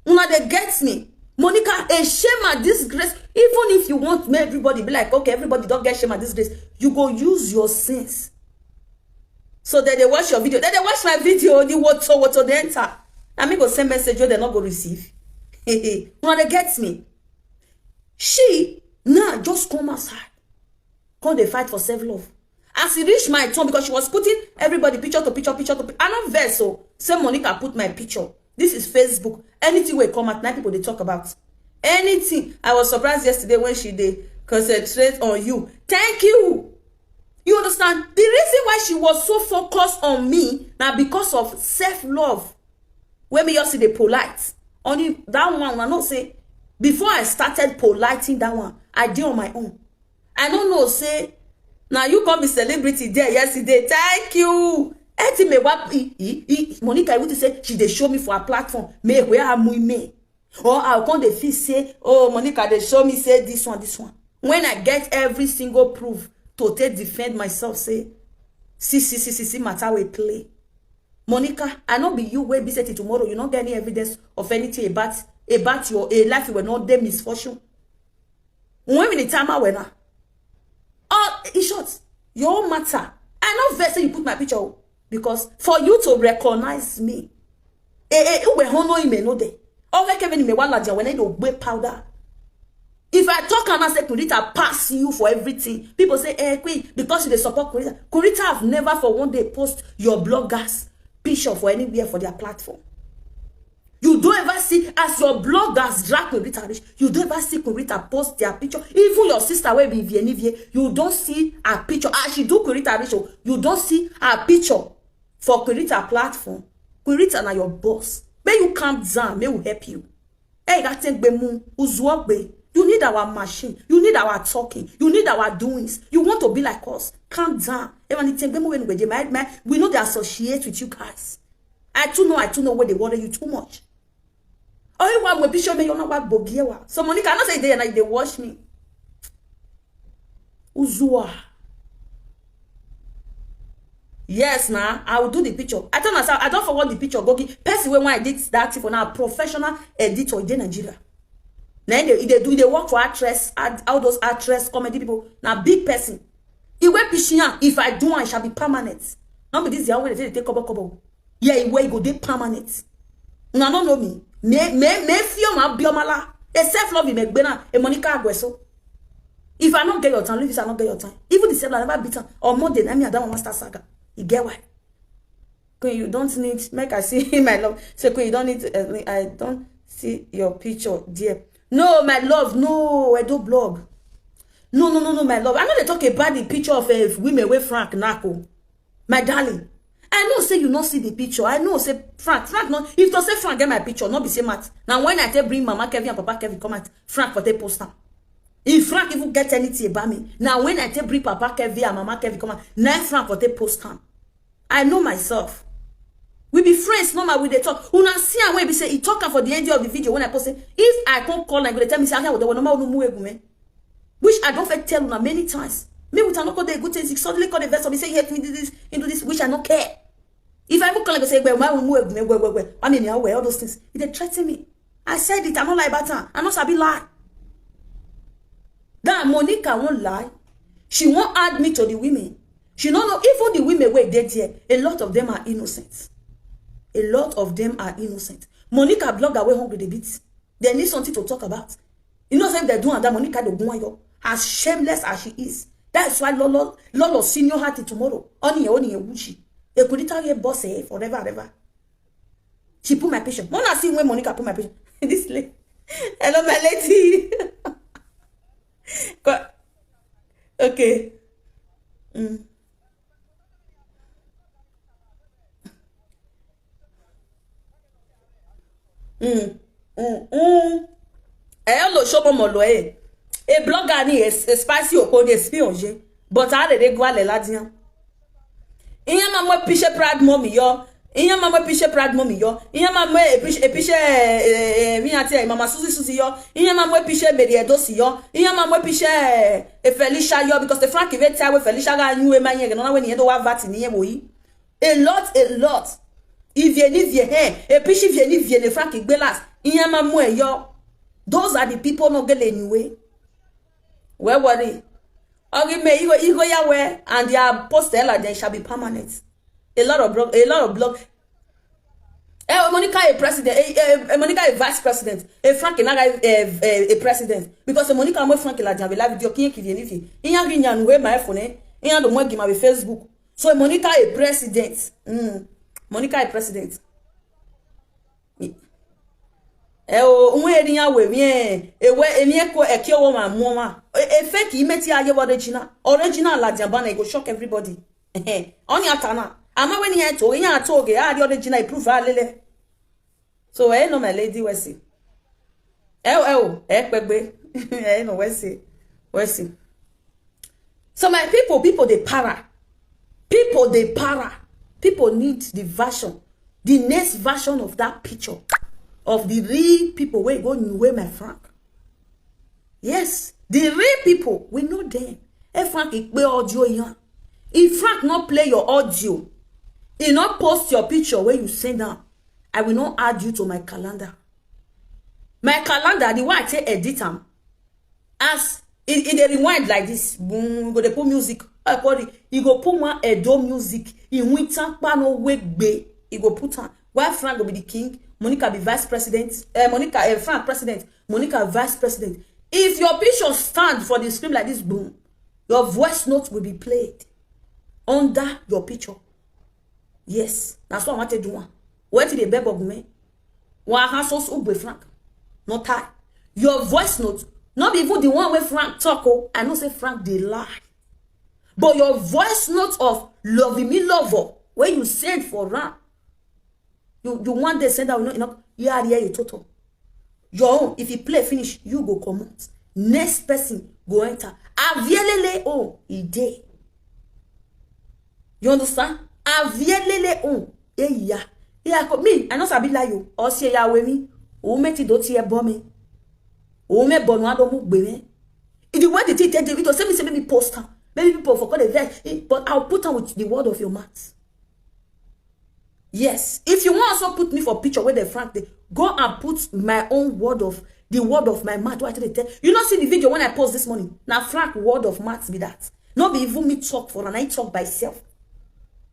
Una they get me. Monica, a shame at disgrace. Even if you want me, everybody be like, okay, everybody don't get shame at disgrace. You go use your sins. So that they watch your video. Then they watch my video. The what they enter. I mean, go send message. They not go receive. Una they get me. She. Now, just come outside. Come they fight for self-love. As he reached my turn, because she was putting everybody picture to picture. I don't verse, so say Monica put my picture. This is Facebook. Anything will come at night, people they talk about. Anything. I was surprised yesterday when she did concentrate on you. Thank you. You understand? The reason why she was so focused on me, now because of self-love. When me just see the polite. Only that one, I not say, before I started politing that one, I did on my own. I don't know, say, now you come be celebrity there yesterday. Thank you. Monica, I would say, she they show me for a platform. Me, where am me? Or I'll come the fee say, oh, Monica, they show me, say, this one. When I get every single proof to defend myself, say, see, matter we play. Monica, I not be you where be said tomorrow. You not get any evidence of anything about your life. You were not there misfortune. When the time I went, in short, your matter. I know verse you put my picture because for you to recognize me, we honor him no day. Over Kevin me one larger when I do powder. If I talk and I say Kurita pass you for everything, people say, Queen, because they support Kurita. Kurita have never for one day post your bloggers picture for anywhere for their platform. You don't ever see, as your bloggers drag Kurita rich, you don't ever see Kurita post their picture. Even your sister will be Vienivier, you don't see a picture. As she do Kurita rich, you don't see a picture for Kurita platform. Kurita na your boss. May you calm down, may we help you. Hey, that thing be moon, uzwagbe. You need our machine. You need our talking. You need our doings. You want to be like us. Calm down. We know they associate with you guys. I too know where they worry you too much. Oh, you want me show me you're not what bogiwa. So Monica, I not say they watch me. Uzua. Yes, now I will do the picture. I tell myself I don't forget the picture. Gogi. Person when I did that for now, professional editor in Nigeria. Now they work for actress, all those actress, comedy people. Now big person. If I do, I shall be permanent. Not be this year when they take kobo. Yeah, it go dey permanent. Una no know me. Me feel my biomala. A self love me gbena. E Monica Agweso. If I not get your time, leave this, I not get your time. Even the same, I never beat her. On Monday, I mean, I don't want to start saga. You get why? Queen, you don't need, make I see my love. Say, Queen, you don't need, I don't see your picture, dear. No, my love, no, I don't blog. No, my love. I know they talk about the picture of women with Frank Nako. My darling. I know say you not see the picture. I know say Frank not. If you say Frank get my picture, not be say Matt. Now when I tell bring Mama Kevin and Papa Kevin come at Frank for the poster. If Frank even get anything about me, now when I tell bring Papa Kevin and Mama Kevin come at, now Frank for the poster. I know myself. We be friends, normal with the talk. Una see and when be say he talk for the end of the video when I post it. If I can't call and go tell me say I will no more which I don't fit tell una many times. Me with not call the good things. Suddenly call the vessel. Me say you hate me this into this, which I don't care. If I call and say well, my move, I mean all those things. They threaten me. I said it. I'm not lie about her. I'm not sabi lie. That Monica won't lie. She won't add me to the women. She don't know even the women were dead here. A lot of them are innocent. A lot of them are innocent. Monica blog away hungry the bits. They need something to talk about. You know, they do that Monica don't go as shameless as she is. That's why Lolo senior hat tomorrow. Only Wuchi. They could tell your boss forever, ever. She put my patient. When I see when Monica put my patient. This lady. Hello, my lady. Okay. Hello, show mo lo e blogger ni spicy oko de espionge but I dey go ale ladian iyan ma mo piche proud mommy yo iyan ma mo piche proud mommy yo iyan ma mo piche mi ati mama susi yo iyan ma mo piche Meriedosi yo iyan ma mo piche Felicia yo because the Frank even tell we Felicia ga nyu e ma yen no when you do wa vat ni yen boyi a lot if you vienne Frank igbelas iyan ma mo yo. Those are the people not get anyway. Where were they? Okay, me you go Yahweh and their poster they shall be permanent. A lot of blog. Monica a president. Monica a vice president. Frank a president. Because Monica mo Frank la janve la video ki vient ici. Il y a rien noué ma phone. Il y a de moi qui m'a Facebook. So Monica a president. Monica a president. Original la diabana go shock everybody. Only atana. Ama when you to the original proof lele. So no my lady we see. No we see. So my people they para. People need the version, the next version of that picture. Of the real people where go away my Frank. Yes, the real people, we know them. If Frank play audio here. If Frank not play your audio, he not post your picture where you send down, I will not add you to my calendar. My calendar, the one I say edit them. As it they rewind like this, boom, go they put music. He go put one Edo music. In winter, no wake bay. He go put on. Why Frank will be the king? Monica be vice president. Frank president. Monica vice president. If your picture stand for the screen like this, boom, your voice note will be played under your picture. Yes, that's what I want to do. Where did the beg of me? One has also with Frank. Not tie. Your voice note, not even the one where Frank talk. I know say Frank they lie. But your voice note of loving me lover, where you send for Ram. You want they send out, yeah, you total. Your own, if you play finish, you go comment. Next person go enter. Avielele on ide. You understand? Avielele on yeah. Me, I know sabi la yo. O se ya we mi. O me ti do ti e bo me. O me bonu ado mu gbe me. If you want to take the video, send me poster. Maybe people forgot the verse, but I'll put on with the word of your mouth. Yes, if you want also put me for picture where they Frank, they go and put my own word of the word of my mouth. What they tell you? Not see the video when I post this morning. Now Frank word of mouth be that. Not be even me talk for and I talk by self.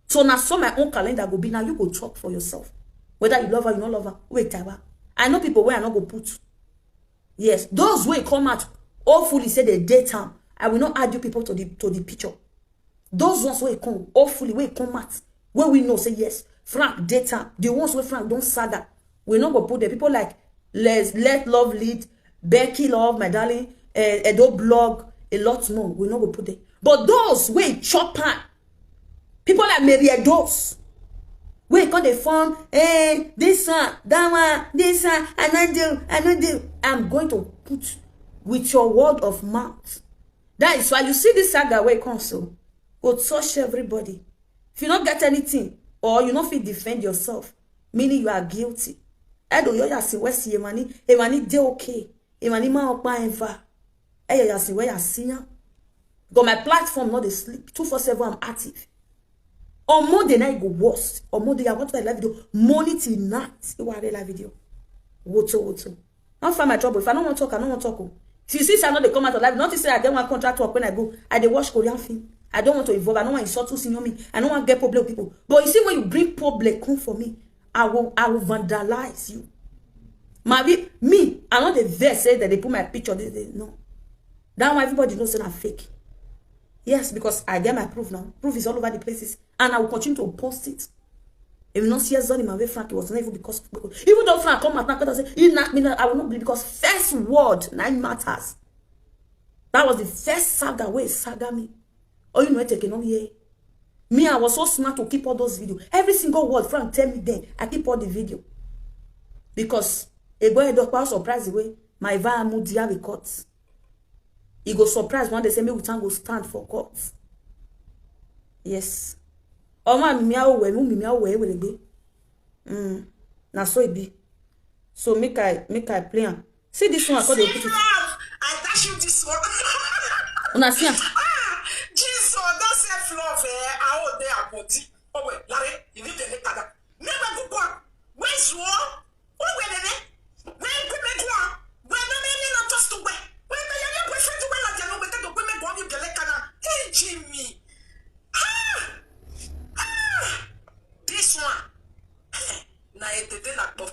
So now so my own calendar go be now you go talk for yourself. Whether you love her, you not love her. Wait, I know people where I not go put. Yes, those way come out. Hopefully say the daytime. I will not add you people to the picture. Those ones where come, hopefully where come at, where we know say yes, Frank data, the ones where Frank don't saga, we not go put the people like let love lead, Becky love, my darling, Edo blog, a lot more. We not go put them. But those where chopper, people like Mary Edos, where come the phone, this one, that one, this one, I don't do. I'm going to put with your word of mouth. That is why you see this saga where it comes so. Go touch everybody. If you don't get anything, or you don't feel defend yourself, meaning you are guilty. I don't know you west Emani de okay. Emani ma okpa enva. You see where you see now. Because my platform not sleep. 247 I'm active. On Monday night go worse. On Monday I want to live video. Morning till night. You want a live video. Woto. Not find my trouble. If I don't want to talk, I don't want to talk. If you see I know they come out of live, not to say I don't want contract work when I go. I dey watch Korean film. I don't want to involve. I don't want insult to senior me. I don't want to get public people. But you see when you bring public come for me, I will vandalize you. Me, I know the verse say that they put my picture. No. That's why everybody knows that I'm fake. Yes, because I get my proof now. Proof is all over the places. And I will continue to post it. If you don't see us in my way, Frank, it was not even because even though Frank come at and say, he knocked me, I will not believe because first word, 9 matters. That was the first saga where saga me. Oh, you know it taking on here. Me, I was so smart to keep all those videos. Every single word Frank tell me then, I keep all the video. Because a boy doctor surprise the way my van mudia the courts. He go surprise one day say me we go stand for courts. Yes. Oh man, me will be. Now so it be. So make I play am. See this one I call the put it. I dash you this one. Una see am. Jesus, that's self love. I hold there body. Oh wait, Larry, you need to look at that. Never go on. Where's you? Oh wait, where go me go? Where no not just to where? Where your boyfriend to where like you know we can go me go you get kana. Hey Jimmy. This one. Na etete na puff.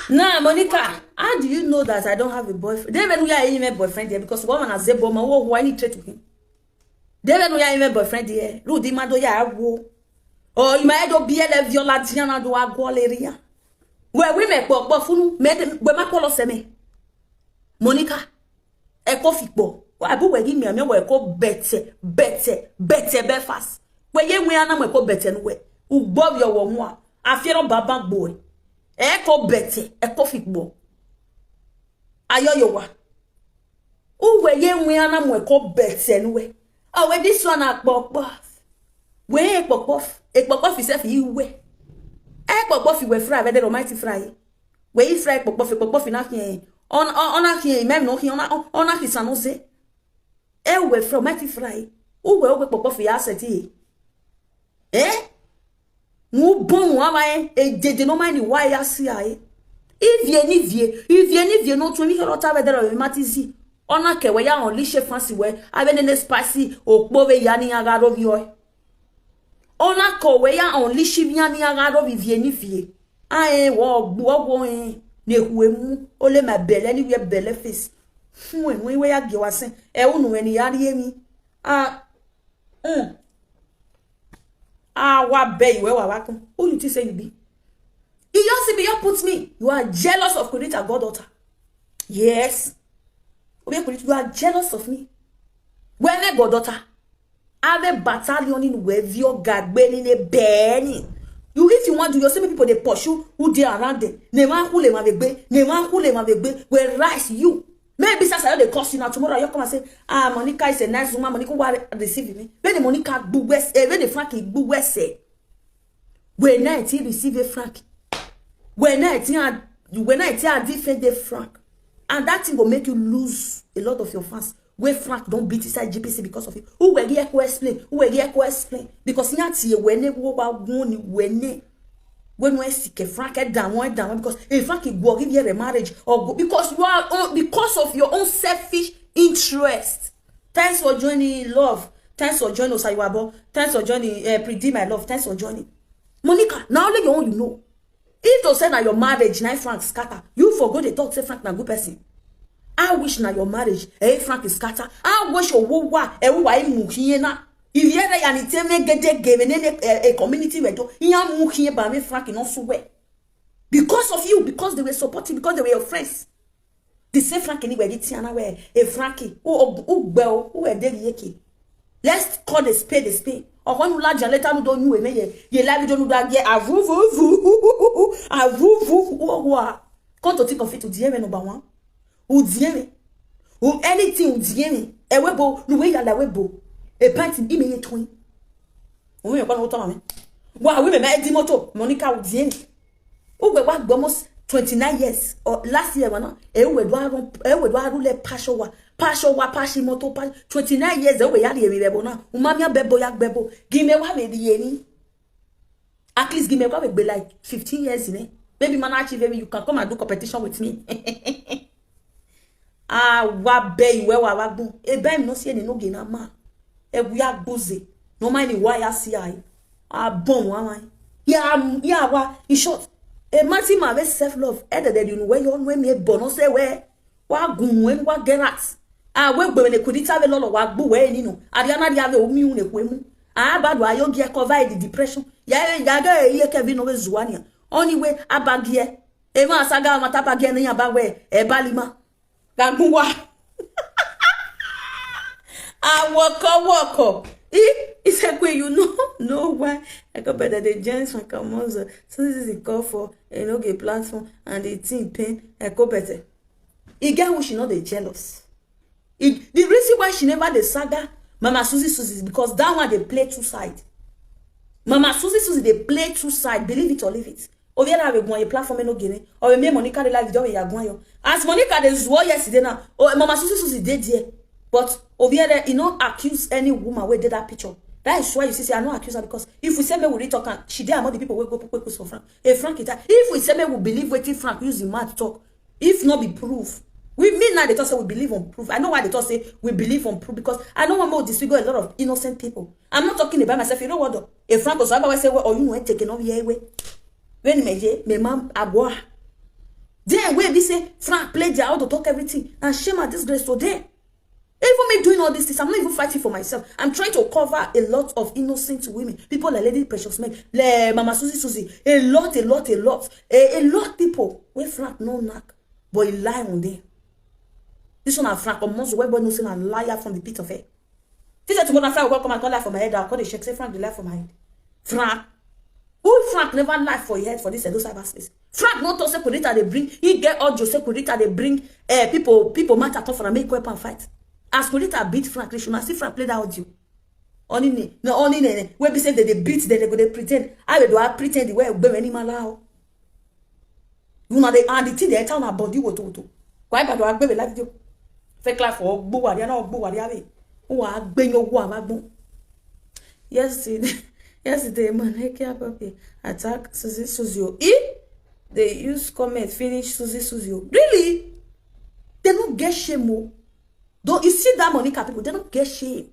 Nah, Monica, how do you know that I don't have a boyfriend? They even know you are a boyfriend here because woman has a bomb. Why need to him? They even know you are a boyfriend here. Rudy Mado ya wo. Oh, you might be a violatiana do a goleria. Where we make buffunu, made where my color semi. Monica, a coffee ball. I will give me a meal where I call better, fast. Where you are not call better way. Who bob your one. I fear on Baba boy. Echo better, a coffee ball. Ayo yo wa. Who where you are not call better way. Oh, where this one at buff. Where a buff is if you way. A buff you were fry, whether almighty fry. Where you fry buff in here. On here, mem no here on his son say. We from mighty fry. Who will go for your city? No bon why did no mind why I see I. If you know to me, not have there of matizi. On a where you only chef fancy way, I been in a spicy or bove yanni agad of your. On a co where you only shiviani agad of Viennifie. I walk going near whom ole my bell anywhere belly face. When we were at your saying, when you are me. What bay where I welcome. Who you say you be? You just be your puts me. You are jealous of Kurita goddaughter. Yes. You are jealous of me. When a goddaughter have a battalion in where your God burning a burning. You if you want to, you see people they pursue who they around them. Ne want who them have be. Where rise you. Maybe since they cost you now tomorrow you come and say, Monica is a nice woman. Monica will receive me. When the Monica buwes, when the Frankie buwes say, when I receive a Frank, when I defend the Frank, and that thing will make you lose a lot of your fans. Where Frank don't beat inside GPC because of it. Who will get explain? Because you can't see when they go about when we seek a Frank down because if Frank go give you a marriage or go, because you are because of your own selfish interest. Thanks for joining, love. Thanks for joining Osayuabo. Thanks for joining Pretty my love. Thanks for joining Monica. Now let you know. If to say na your marriage, na Frank scatter, you forgo the talk say Frank na good person. I wish na your marriage, Frank is scatter. I wish your wowa, wa imuhiye na. If you ever and it me get given a community where do, you muhiye ba me Frank no so well. Because of you, because they were supporting, because they were your friends. The same Frank anywhere did see where a Frankie, who a daily yeki. Let's call the spade a spade. Or when you large and later don't know ye love don't know get a woo. Come to think of it to DM number one. Who DM who anything who DM a webo, no way la webo. A pint in immediate twin. We are going to tell me. Wow, women made moto, Monica would DM. Who were what almost 29 years or last year, one, would let Pasho moto 29 years away. Yadibona, Umamia Bebo Yak Bebo, give me one maybe at least give me one be like 15 years in it. Maybe Manachi, maybe you can come and do competition with me. What bay where I go? A bam no see any no gina ma. We are busy. No mind why I see I. Bon one. Yeah, what in short. A massive my self-love, either that you know where you're when me bono say where gun when what get at. When they could have a lot of work, boo, you know. Ariana, the other immune, a women. Bad why you get covered the depression. Yaga, ye Kevin over Zuania. Only way, a bag here. Eva Saga Matapa again in about where a balima. Gagua. Walk up. It's like way you know, no why I got better the gents from Kamoza. So this is the call for a no gay platform and the team pain. I go better. Again, who she not they jealous. The reason why she never the saga Mama Susie is because that one they play two side. Mama Susie they play two side. Believe it or leave it. Over here have a platform no gene or me Monica the live video ya gwan yo. As Monica the swore yesterday now. Oh Mama Susie dead here. But over here, you don't accuse any woman who did that picture. That is why you see, I don't accuse her because if we say me we talk and she did among the people will go for Frank. Hey Frank, if we say me we believe waiting Frank use the mouth talk, if not be proof. We mean now they talk say we believe on proof. I know why they talk say we believe on proof because I don't want more disfigure a lot of innocent people. I'm not talking about myself. You know what though? If Frank was about say well, or you know taking off here way. When me mom aboa. Then where we say Frank played out to talk everything and shame at disgrace today. Even me doing all this things, I'm not even fighting for myself. I'm trying to cover a lot of innocent women. People like Lady Precious Meg, Mama Susie, a lot of people. Where Frank no knock, but he lie on them. This one Frank, almost where boy no say a liar from the pit of hell. This is tomorrow Frank will come and call lie for my head. I'll call the check, say Frank the lie for my head. Frank, who Frank never lie for your head for this cyberspace. Frank not also Kurita they bring, he get all Jose Kurita they bring people matter come for a make weapon fight. As Kurita beat Frank, they should not see Frank play that audio. Only when we say that they beat, then they go they pretend. I do I pretend the way we any malao. You know they and the thing they tell my body what to. Why but I be live video. Fake life for buwa dia na buwa dia be. Who are gbe yo go amagbo. Yesterday Maneka Papi attack Susie Suzio. They use comment finish Susie Suzio. Really? They don't get shame. Don't you see that Monica people? They don't get shame.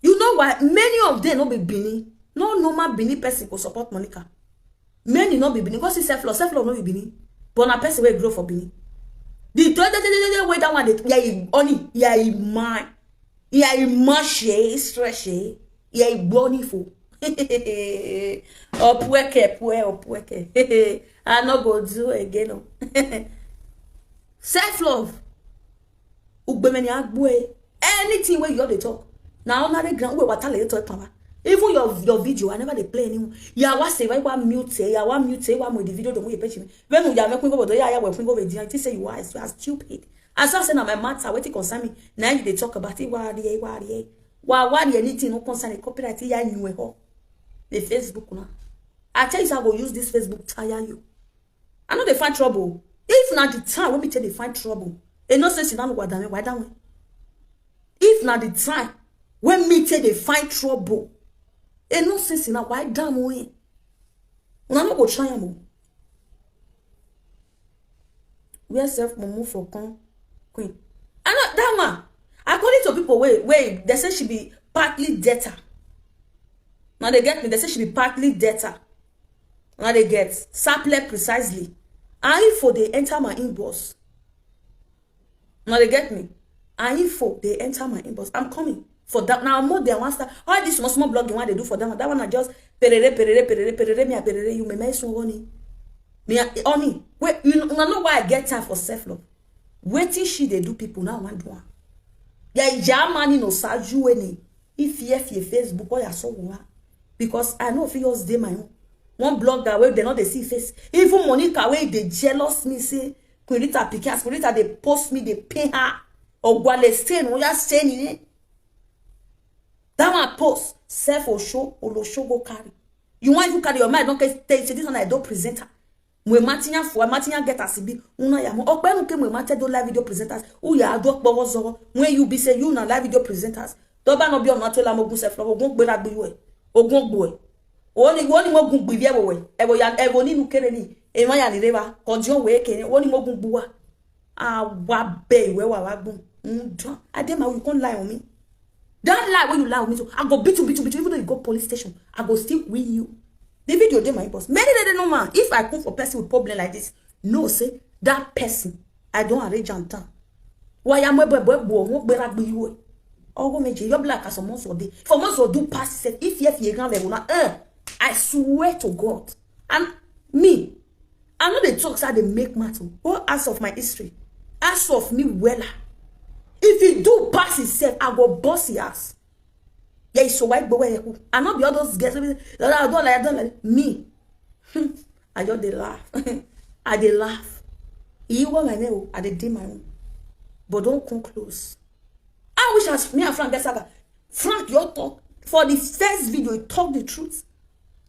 You know why? Many of them not be Bini. No normal Bini person will support Monica. Many not be Bini because it's self-love not be Bini. But a person will grow for Bini. The way that one only man. Marche, stretchy. Boniful. Opweke. I not go do again. Self-love. Anything where you have to talk. Now another ground where what you talk about. Even your video, I never they play anymore. Ya was say why mute one with the video don't wait me. When we are making over the it say you are stupid. As I say now my matter what it concern me. Now you they talk about it why anything no concern the copyright ya new the Facebook now. I tell you I will use this Facebook tire you. I know they find trouble. If not the time when me tell they find trouble. And no sense in why that way. If not the time when me tell they find trouble. And no sense in why that way. Una no go try am. We are self mumu for queen. I know that man. According to people wait, they say she be partly debtor. Now they get me, they say she be partly debtor. Now they get sample precisely. And info they enter my inbox. Now they get me. And info they enter my inbox. I'm coming for that. Now more than one star. All this small blogging what they do for them. That one I just perere. You may make some honey. Me honey. Wait, you know why I get time for self-love. Waiting she they do people now one do one. Yeah, money no saju any. If you Facebook or you saw one. Because I know if yours day my own. One blogger where they not they see face. Even Monica where they jealous me say Querita Picas, Querita they post me, they pay her or Wale stain or just saying in it. That one post self or show or show go carry. You want to carry your mind, don't say this one I don't present her. We matinya for matinya get asibi una ya mo okpe nuke we matte do live video presenters who ya do powo zo when you be say you na live video presenters do ba no bi ona to la mo gun self ogun gbera gbe you ogun gbo e oni mo gun gbe we ebo ya ebo ni nukere ni e ma ya ni reba konjo we kene oni mo gun gbo wa wa be we wa gun adema you can't lie on me. That lie when you lie on me, so I go beat you even though you go police station I go still win you. The video dey my boss. Many they know man. If I come for person with problem like this, no say that person I don't arrange on time. Why am I won't be like you? Oh go meje you black as some months or day. For months or do pass said if you grand level now I swear to God. And me I know the talks how they make matter. What as of my history? As of me well. If you do pass itself, I go boss your ass. Yeah, so white boy. I not be all those guys. I don't like me. I just they laugh. I they laugh. You want my name? I they do my own. But don't come close. I wish as me and Frank get saga. Frank, your talk for the first video, you talk the truth.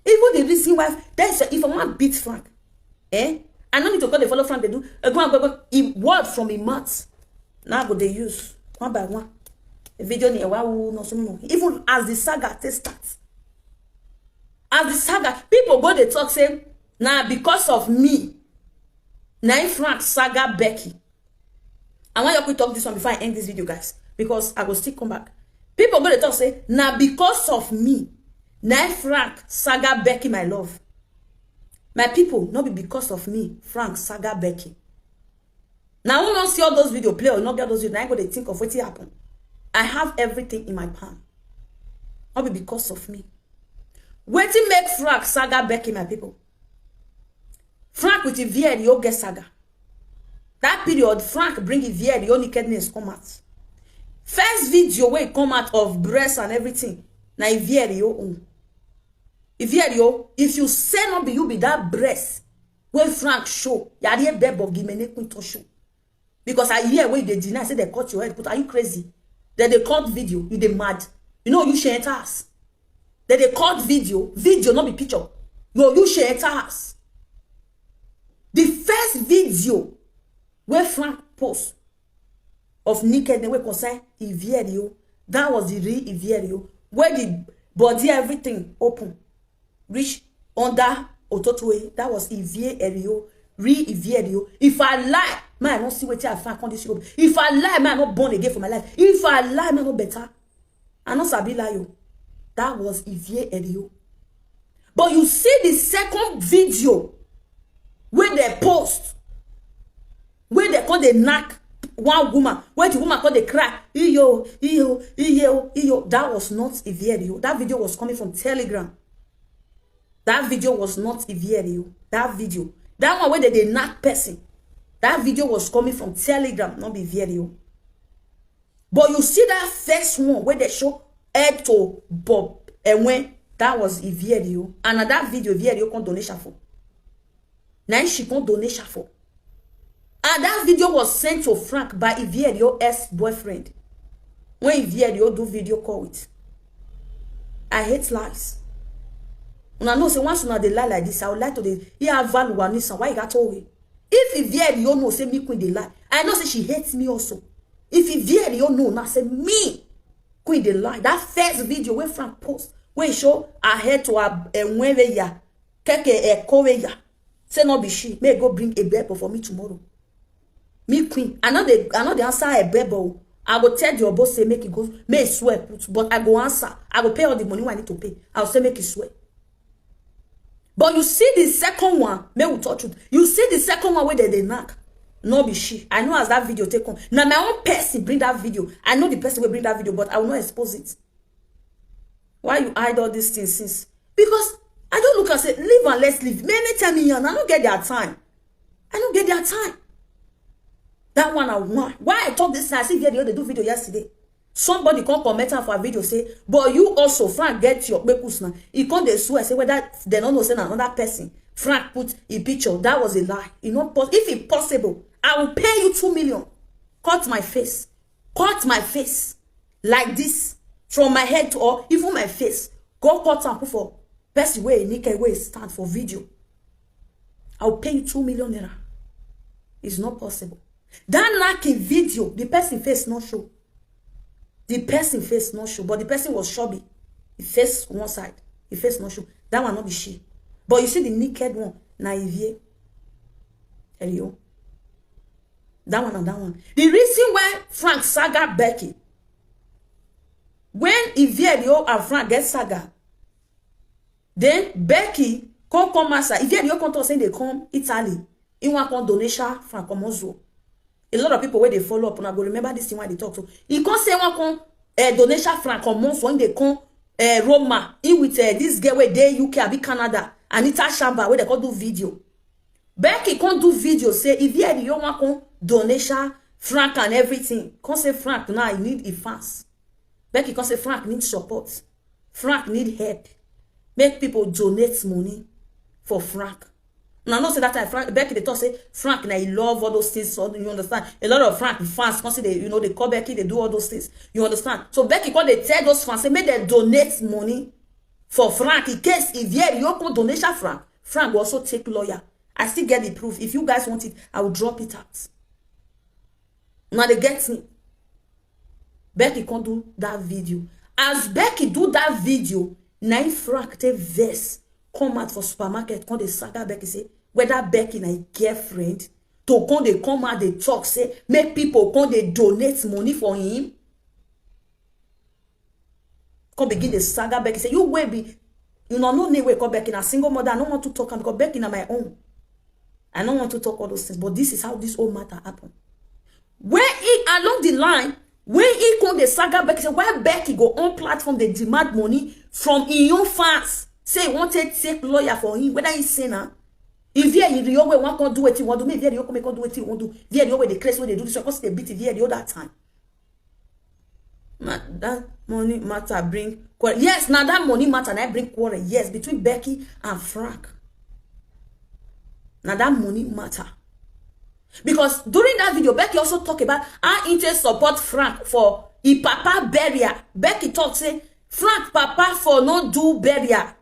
Even the reason why that's if I want beat Frank, I don't need to call the follow Frank. They do a word from a mouth. Now go they use one by one. A video near no so even as the saga starts. As the saga, people go they talk say, now because of me, now Frank saga Becky. I want you to talk this one before I end this video, guys, because I will still come back. People go they talk say, now because of me, now Frank saga Becky, my love. My people, not be because of me, Frank saga Becky. Now, when I see all those videos play or not get those videos, I go to think of what happened. I have everything in my palm. Not be because of me. Waiting make Frank saga Becky, my people. Frank with the VRDO get saga. That period, Frank bring the VRDO nakedness come out. First video where it come out of breast and everything. Now VRDO own. If you say not be you be that breast when Frank show, you are the beb of Gimene Quinto show. Because I hear where they deny, say they cut your head, but are you crazy? Then they cut video, you they mad. You know you share us. Then they cut video not be picture. You share us. The first video where Frank post of naked the way concern Ivierio, that was the real Ivierio, where the body everything open, reach under Ototwe, that was Ivierio, real Ivierio. If I lie, man, I don't see what I find condition. If I lie, man, I'm not born again for my life. If I lie, man, I'm not better. I know Sabi lie. That was Ivierio. But you see the second video where they post, where they call the knock one woman, where the woman called the cry, iyo. That was not a video. That video was coming from Telegram. That video was not a video. That video, that one where they knock person, that video was coming from Telegram, not be video. But you see that first one where they show head to Bob and when that was a video, and that video can donation for. Now she can donation for. And that video was sent to Frank by Ivierio ex-boyfriend. When Ivierio do video call with. I hate lies. And I know say once you they lie like this, I would like to hear value one listen. Why you got away? If Ivierio know say me queen they lie, I know say she hates me also. If Ivierio know now say me queen they lie. That first video where Frank post, where he show her head to her wenwe ya, keke kowe ya. Say no be she. May go bring a bebo for me tomorrow. Me queen. I know the answer a bebo. I will tell your boss say make it go. May swear, but I go answer. I will pay all the money I need to pay. I'll say make it swear. But you see the second one, may we talk truth. You see the second one where they knock. No be she. I know as that video take on. Now my own person bring that video. I know the person will bring that video, but I will not expose it. Why you hide all these things since? Because I don't look and say, live and let's live. Many tell me, I don't get their time. I don't get their time. That one I want. Why I talk this? I see video, they do video yesterday. Somebody come comment for a video say, but you also, Frank, get your bekus now. He come they sue. I say, whether they don't know say another person. Frank put a picture. That was a lie. You know, if it's possible, I will pay you 2 million. Cut my face. Cut my face. Like this. From my head to or even my face. Go cut and put for person way, Nika way stand for video. I will pay you 2 million naira. It's not possible. That knocking video, the person face no show. The person face no show, but the person was chubby. He face one side. He face no show. That one not be she. But you see the naked one, Naivie. Tell you. That one and that one. The reason why Frank saga Becky, when Ivierio and Frank get saga, then Becky come master. Ivierio come to say they come Italy. In one come donation Frank Omozo. A lot of people where they follow up and I go remember this thing when they talk to. He can't say one come donation Frank Omozo when they come Roma in with this girl where they UK abi Canada. Anita Shamba where they can do video. Becky can't do video. Say if you had your one donation, Frank and everything. Can't say Frank now. He need a fans. Becky can't say Frank need support. Frank need help. Make people donate money for Frank. Now not say that time Frank Becky they talk say Frank now he love all those things. So you understand? A lot of Frank fans can't say they they call Becky they do all those things. You understand? So Becky can't they tell those fans say make they donate money. For Frank, in case if you open donation Frank will also take lawyer. I still get the proof. If you guys want it, I will drop it out. Now they get me. Becky can't do that video. As Becky do that video, now Frank take verse come out for supermarket. Come they saga Becky say whether Becky na girlfriend to come they come out they talk say make people come they donate money for him. Come begin the saga Becky say you will be no need wake up Becky na single mother. I don't want to talk because Becky na my own. I don't want to talk all those things, but this is how this whole matter happened. When he along the line, when he come the saga Becky say why Becky go on platform they demand money from his own fans. Say he wanted to take lawyer for him, whether he's sinner. If you way one can do what you want to me, you come do what you want to. The way the case when they do this, because they beat the other time. That money matter bring quarrel. Yes, now that money matter and I bring quarrel. Yes, between Becky and Frank. Now that money matter. Because during that video, Becky also talk about how interest support Frank for his papa burial. Becky talk say Frank papa for not do burial.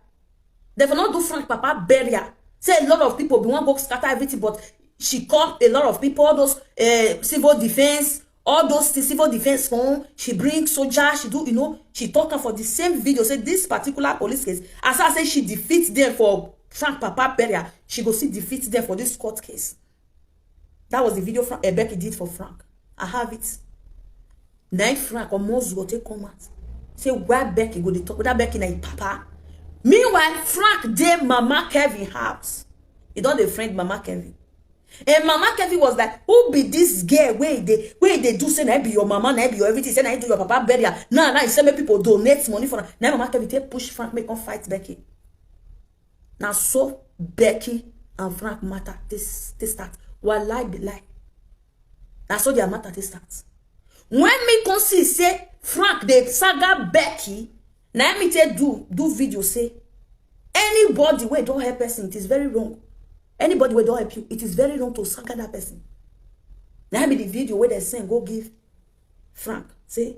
They for not do Frank papa burial. Say a lot of people be one go scatter everything, but she called a lot of people, all those civil defense. All those civil defense phone, she brings soldier, she do, she talking for the same video. Say this particular police case, as I say, she defeats them for Frank Papa burial. She go see defeat them for this court case. That was the video Becky did for Frank. I have it. Now Frank almost go take come out. Say where Becky go to talk with that Becky na papa. Meanwhile, Frank dey Mama Kevin house. He don't dey friend Mama Kevin. And Mama Kevin was like, who be this girl? Where they do say na be your mama, na be your everything, say na do your papa burial. Now you say make people donate money for her. Now Mama Kevin take push Frank make on fight Becky. Now so Becky and Frank matter this start. What lie be lie. Now so their matter this start. When me can see say Frank the saga Becky, now me take do video say anybody where don't help person, it is very wrong. Anybody will don't help you, it is very wrong to saga that person. Now be the video where they saying go give Frank. Say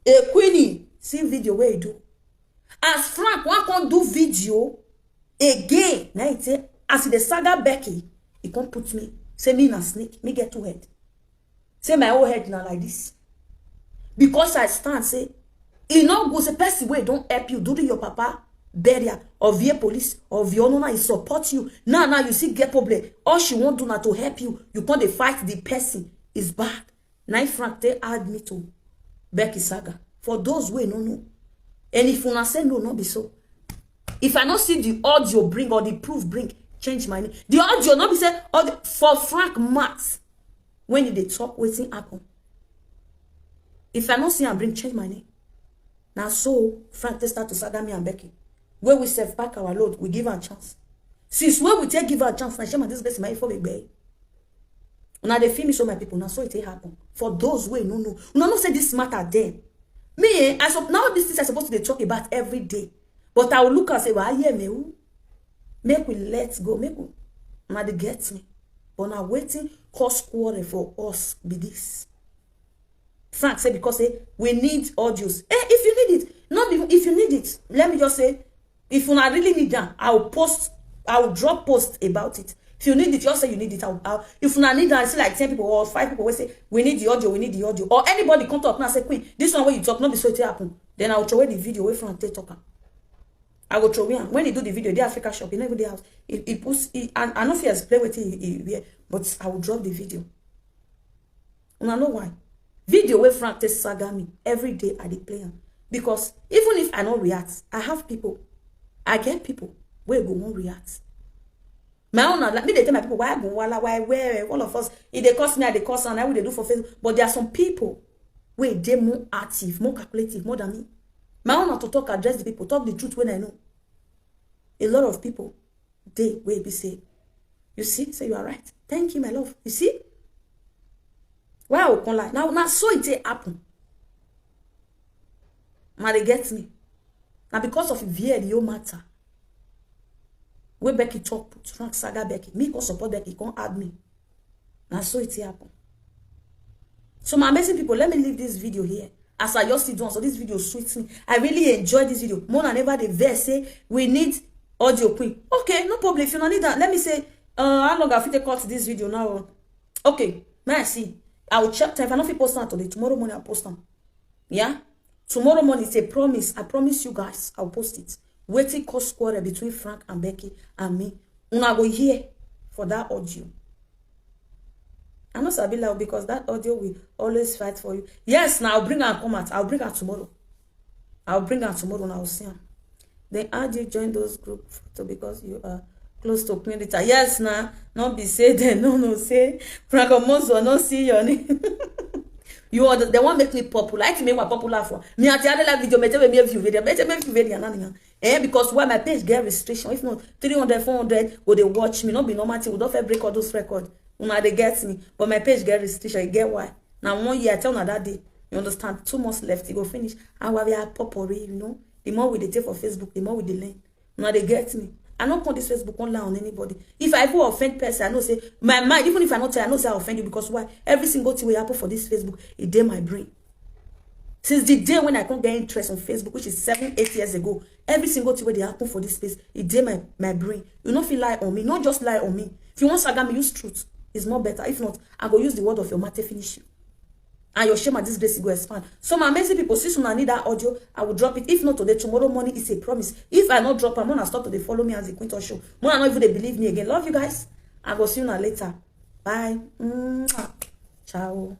a Queenie see video where you do. As Frank one can't do video again. Now it say as the saga Becky, he can't put me. Say me na snake, me get 2 head. Say my whole head now like this. Because I stand say, it not go say person where don't help you during your papa burial of your police of your owner is support you. Now you see get problem. All she want do now to help you. You can't fight the person is bad. Now Frank they add me to Becky saga. For those way no. And if you not say no be so. If I not see the audio bring or the proof bring, change my name. The audio not be say for Frank Max. When did they talk, waiting happen? If I not see and bring, change my name. Now so Frank they start to saga me and Becky. Where we serve back our load, we give her a chance. Since when we take give her a chance, now shame this best my for be. Now they feel me so my people. Now so it happen. For those way no say this matter then. Me now this is I supposed to talk about every day. But I will look and say, well, yeah, me. Make we let go. Make we now they get me. But now waiting cause quarrel for us be this. Frank said because we need audios. If you need it, not even if you need it, let me just say, if you not really need that, I will drop post about it. If you need it, you say you need it. If you not need that, I see like 10 people or 5 people will say we need the audio, we need the audio. Or anybody come talk now say, Queen, this one where you talk, not be so it happen. Then I will throw away the video away from the talker. I will throw away. When he do the video, the Africa shop, he never the house. He puts and I know if he has played with it, but I will drop the video. And I know why. Video where Frank takes saga me every day I dey play am. Because even if I don't react, I have people. I get people where go won't react. My own like me they tell my people why I go why where all of us if they cost me I they cost and I will they do for Facebook. But there are some people where they more active, more calculative, more than me. My own not to talk address the people, talk the truth when I know. A lot of people they will be say, you see, say you are right. Thank you, my love. You see? Why I will come like now so it happen. Now they get me. Now because of VLO matter. Where Becky talk, Frank saga Becky. Me can support Becky, can't add me. Now so it happen. So my amazing people, let me leave this video here. As I just did one, so this video suits me. I really enjoy this video. More than ever, the verse say we need audio queen. Okay, no problem. If you don't need that, let me say how long I fit cut this video now. Okay, may I see. I will check time. If I don't post on today, tomorrow morning I'll post them. Yeah? Tomorrow morning it's a promise. I promise you guys I'll post it. Waiting cause quarrel between Frank and Becky and me. Una go here for that audio. I'm not sabi loud because that audio will always fight for you. Yes, now I'll bring her come out. I'll bring her tomorrow. I'll bring her tomorrow and I'll see her. Then how do you join those group photo because you are close to Queen Rita? Yes, now not be say then no say Frank Omonzo not see your name. You are the one make me popular. I make me popular for me. I tell that video. Me tell me view video. Me tell me view video. Because why my page get restriction? If not 300, 400, go they watch me. Not be normal. We don't break all those records. Una they get me, but my page get restriction. You get why? Now 1 year I tell una that day. You understand? 2 months left. You go finish. And why we are popular, you know? The more we take for Facebook, the more we learn. Now they get me. I don't put this Facebook online on anybody. If I go offend person, I know say my mind, even if I not tell, I know say I offend you because why? Every single thing will happen for this Facebook, it did my brain. Since the day when I can't get interest on Facebook, which is 7, 8 years ago, every single thing they happen for this space, it did my brain. You don't feel lie on me, not just lie on me. If you want saga me, use truth. It's more better. If not, I go use the word of your mouth to finish you. And your shame at this grace go expand. So my amazing people, since I need that audio, I will drop it. If not today, tomorrow morning is a promise. If I not drop, I'm gonna stop to they follow me as a Quinton show. More not even they believe me again. Love you guys. I will see you now later. Bye. Ciao.